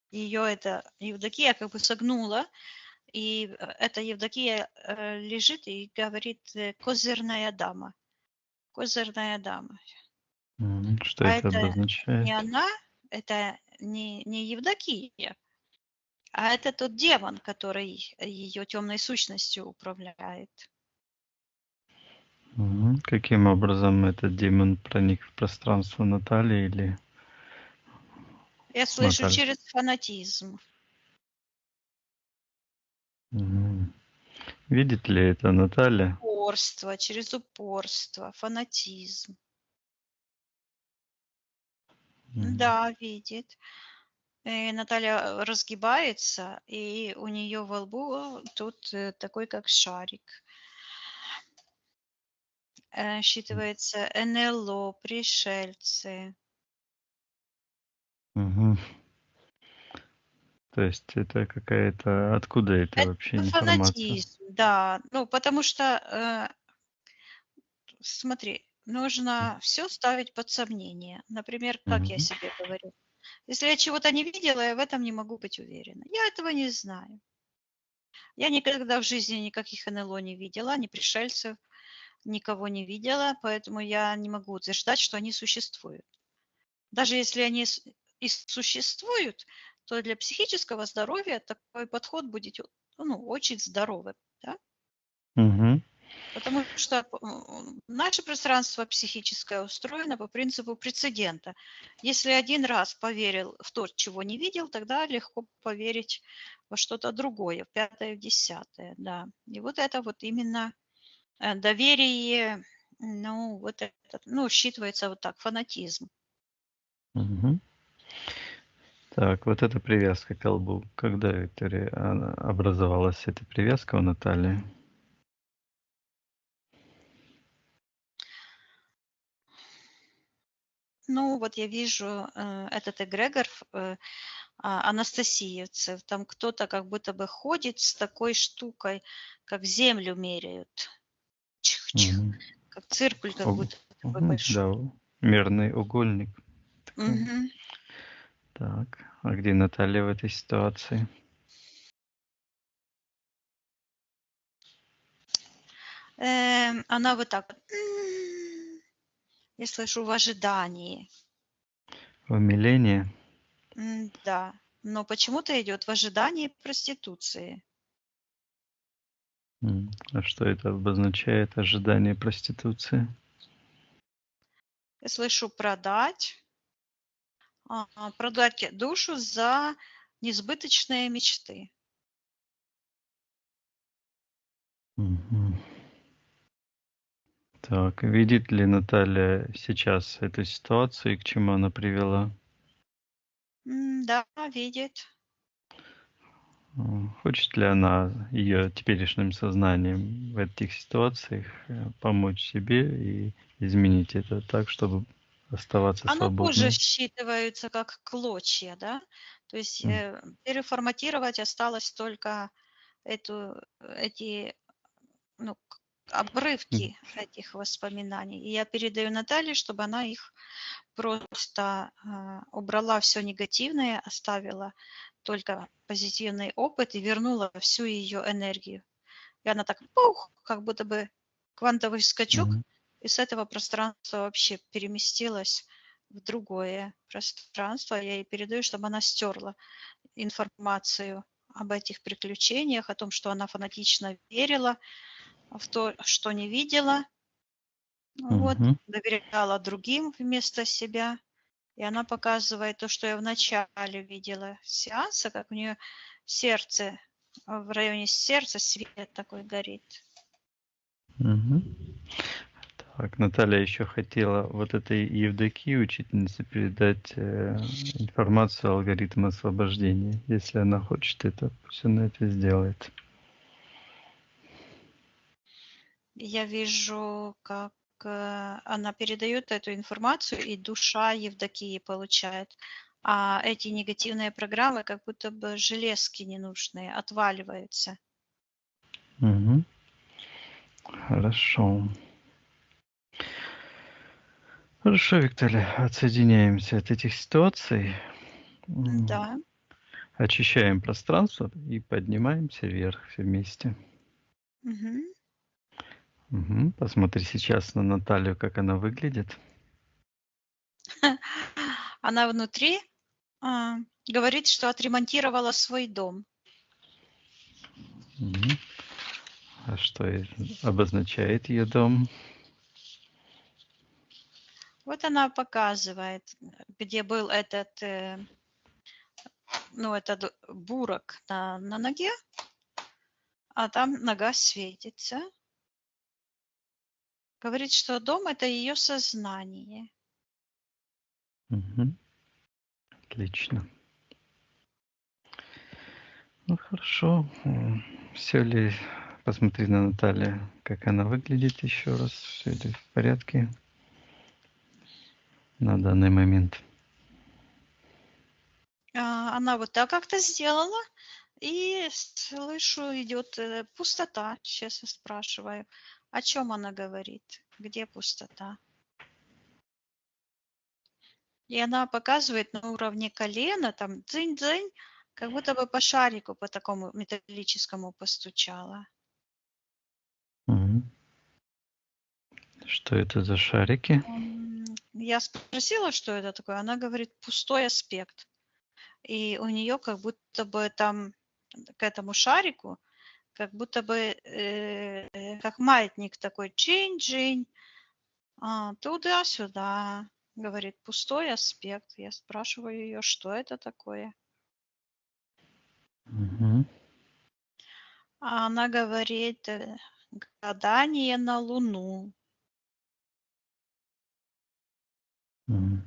Ее эта Евдокия как бы согнула, и эта Евдокия лежит и говорит козырная дама. Козырная дама. Что А это это не обозначает? она, это не Евдокия, а это тот демон, который ее темной сущностью управляет. Каким образом этот демон проник в пространство Натальи или Я слышу Натальи? через фанатизм. Мгм. Видит ли это Наталья? Упорство, через упорство, фанатизм. М. Да, видит. И Наталья разгибается, и у нее во лбу тут такой как шарик. Считывается НЛО, пришельцы. Мгм. То есть это какая-то... Откуда это вообще Это информация? фанатизм, да. Ну, потому что, смотри, нужно все ставить под сомнение. Например, как я Мгм. себе говорю. Если я чего-то не видела, я в этом не могу быть уверена. Я этого не знаю. Я никогда в жизни никаких НЛО не видела, ни пришельцев, никого не видела, поэтому я не могу утверждать, что они существуют. Даже если они и существуют, то для психического здоровья такой подход будет ну, очень здоровым. Да? Мгм. Потому что наше пространство психическое устроено по принципу прецедента. Если один раз поверил в то, чего не видел, тогда легко поверить во что-то другое, в пятое, в десятое. Да. И вот это вот именно доверие, ну, вот это, ну, считывается вот так, фанатизм. Мгм. Так, вот эта привязка к колбу. Когда, Виктория, она образовалась эта привязка у Натальи? Ну, вот я вижу этот эгрегор анастасиевцев. Там кто-то как будто бы ходит с такой штукой, как землю меряют. Чих-чих. Мгм. Как циркуль как Уг- будто такой Да, большой. мерный угольник. Такой. Мгм. Так, а где Наталья в этой ситуации? Она вот так вот. Я слышу в ожидании. Умиление. Да, но почему-то идет в ожидании проституции. А что это обозначает? Ожидание проституции? Я слышу продать душу за несбыточные мечты. Мгм. Так, видит ли Наталья сейчас эту ситуацию и к чему она привела? Да, видит. Хочет ли она ее теперешним сознанием в этих ситуациях помочь себе и изменить это так, чтобы оставаться Оно тоже свободной? считывается как клочья, да? То есть М, переформатировать осталось только эти ну, м, обрывки этих воспоминаний. И я передаю Наталье, чтобы она их просто убрала все негативное, оставила только позитивный опыт и вернула всю ее энергию. И она так, пух, как будто бы квантовый скачок, мгм, и с этого пространства вообще переместилась в другое пространство. Я ей передаю, чтобы она стерла информацию об этих приключениях, о том, что она фанатично верила, в то, что не видела, вот, мгм, доверяла другим вместо себя. И она показывает то, что я вначале видела сеанса, как у нее сердце, в районе сердца свет такой горит. мгм. Так, Наталья еще хотела вот этой Евдокии, учительнице, передать информацию о алгоритме освобождения. Если она хочет это, пусть она это сделает. Я вижу, как она передает эту информацию, и душа Евдокии получает. А эти негативные программы, как будто бы железки ненужные, отваливаются. Мгм. Хорошо. Хорошо, Виктория, отсоединяемся от этих ситуаций, Да. очищаем пространство и поднимаемся вверх все вместе. Мгм. Посмотри сейчас на Наталью, как она выглядит. Она внутри а, говорит, что отремонтировала свой дом. Мгм. А что обозначает ее дом? Вот она показывает, где был этот бурок на ноге, а там нога светится. Говорит, что дом – это ее сознание. Мгм. Отлично. Ну хорошо. Все ли? Посмотри на Наталью, как она выглядит еще раз. Все ли в порядке на данный момент? Она вот так как-то сделала, и слышу, идет пустота. Сейчас я спрашиваю, о чем она говорит, где пустота. И она показывает на уровне колена, там дзынь-дзынь, как будто бы по шарику, по такому металлическому постучала. Мгм. Что это за шарики? Я спросила, что это такое. Она говорит, пустой аспект. И у нее как будто бы там к этому шарику, как будто бы как маятник такой, чинь-чинь, туда-сюда. Говорит, пустой аспект. Я спрашиваю ее, что это такое. Мгм. А она говорит, гадание на Луну. Мгм.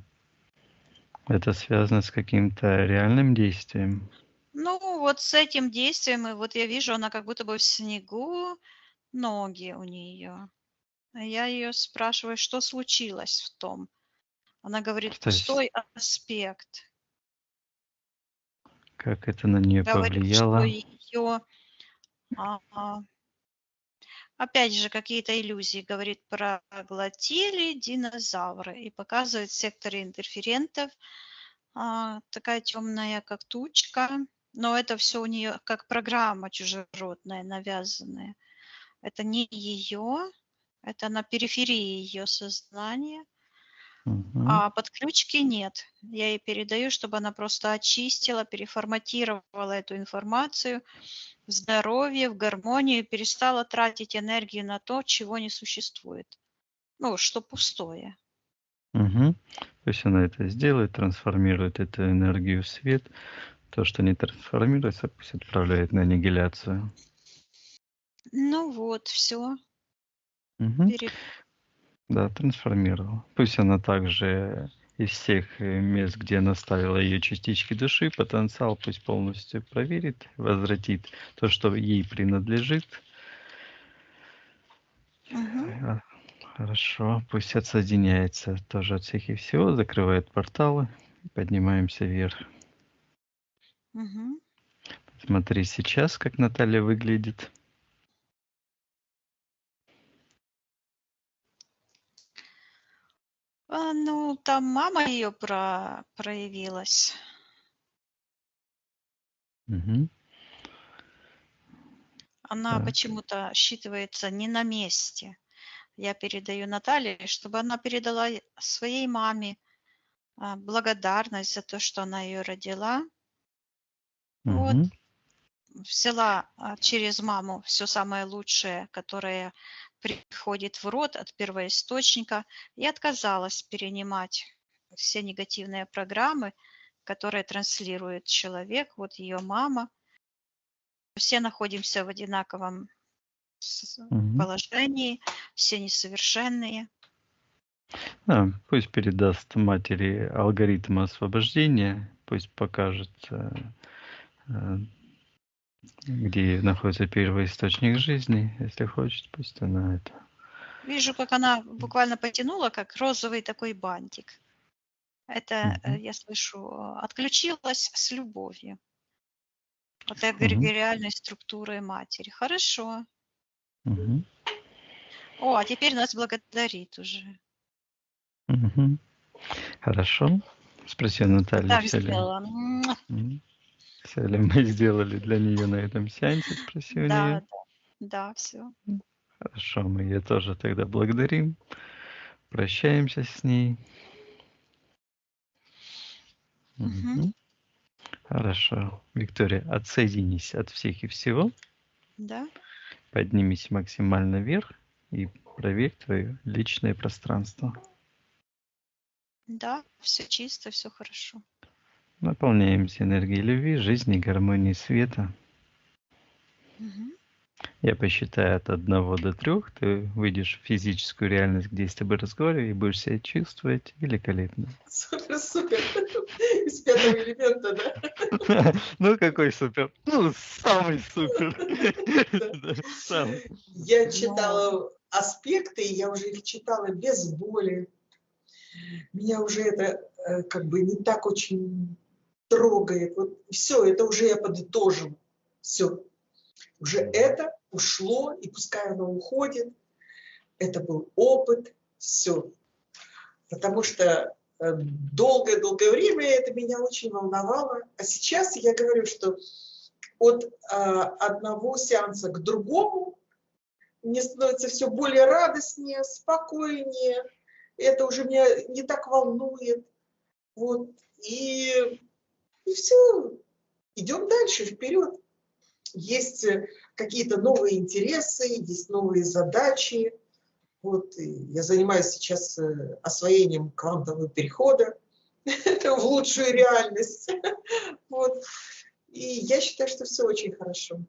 Это связано с каким-то реальным действием? Ну, вот с этим действием, и вот я вижу, она как будто бы в снегу, ноги у нее. А я ее спрашиваю, что случилось в том. Она говорит, То есть пустой аспект. как это на нее Говорит, что повлияло? ее, опять же, какие-то иллюзии, говорит, проглотили динозавры и показывает в секторе интерферентов такая темная, как тучка, но это все у нее как программа чужеродная, навязанная. Это не ее, это на периферии ее сознания. Мгм. А подключки нет. Я ей передаю, чтобы она просто очистила, переформатировала эту информацию в здоровье, в гармонию, перестала тратить энергию на то, чего не существует. Ну, что пустое. Мгм. То есть она это сделает, трансформирует эту энергию в свет. То, что не трансформируется, пусть отправляет на аннигиляцию. Ну вот, все. Мгм. Да, трансформировала. Пусть она также из всех мест, где она ставила ее частички души, потенциал пусть полностью проверит, возвратит то, что ей принадлежит. А, Хорошо, пусть отсоединяется тоже от всех и всего, закрывает порталы, поднимаемся вверх. Смотри сейчас, как Наталья выглядит. Ну, там мама ее проявилась. Мгм. Она Так. почему-то считывается не на месте. Я передаю Наталье, чтобы она передала своей маме благодарность за то, что она ее родила. Вот, Мгм. взяла через маму все самое лучшее, которое приходит в род от первоисточника, и отказалась перенимать все негативные программы, которые транслирует человек, вот ее мама. Все находимся в одинаковом Мгм. положении, все несовершенные. Да, пусть передаст матери алгоритм освобождения, пусть покажет, где находится первоисточник жизни, если хочет, пусть она это. Вижу, как она буквально потянула, как розовый такой бантик. Это, Мгм. я слышу, отключилась с любовью от Мгм. эгрегориальной структуры матери. Хорошо. Мгм. О, а теперь нас благодарит уже. Мгм. Хорошо. Спроси у Натальи, Так все ли, сделала. все ли мы сделали для нее на этом сеансе, спроси у Да, нее. да, да, все. Хорошо, мы ее тоже тогда благодарим, прощаемся с ней. Мгм. Хорошо. Виктория, отсоединись от всех и всего, Да, поднимись максимально вверх и проверь твое личное пространство. да, все чисто, все хорошо. Наполняемся энергией любви, жизни, гармонии, света. Мгм. Я посчитаю от 1 до 3, ты выйдешь в физическую реальность, где я с тобой разговариваю, и будешь себя чувствовать великолепно. Супер, супер. Из пятого элемента, да? Ну, какой супер. Ну, самый супер. Да. Да, самый. Я Ну, читала аспекты, и я уже их читала без боли. Меня уже это как бы не так очень трогает. Вот все, это уже я подытожила. Все. Уже это ушло, и пускай оно уходит. Это был опыт. Все. Потому что долгое-долгое время это меня очень волновало. А сейчас я говорю, что от одного сеанса к другому мне становится все более радостнее, спокойнее. Это уже меня не так волнует. Вот. И все. Идем дальше, вперед. Есть какие-то новые интересы, есть новые задачи. Вот. И я занимаюсь сейчас освоением квантового перехода в лучшую реальность. Вот. И я считаю, что все очень хорошо.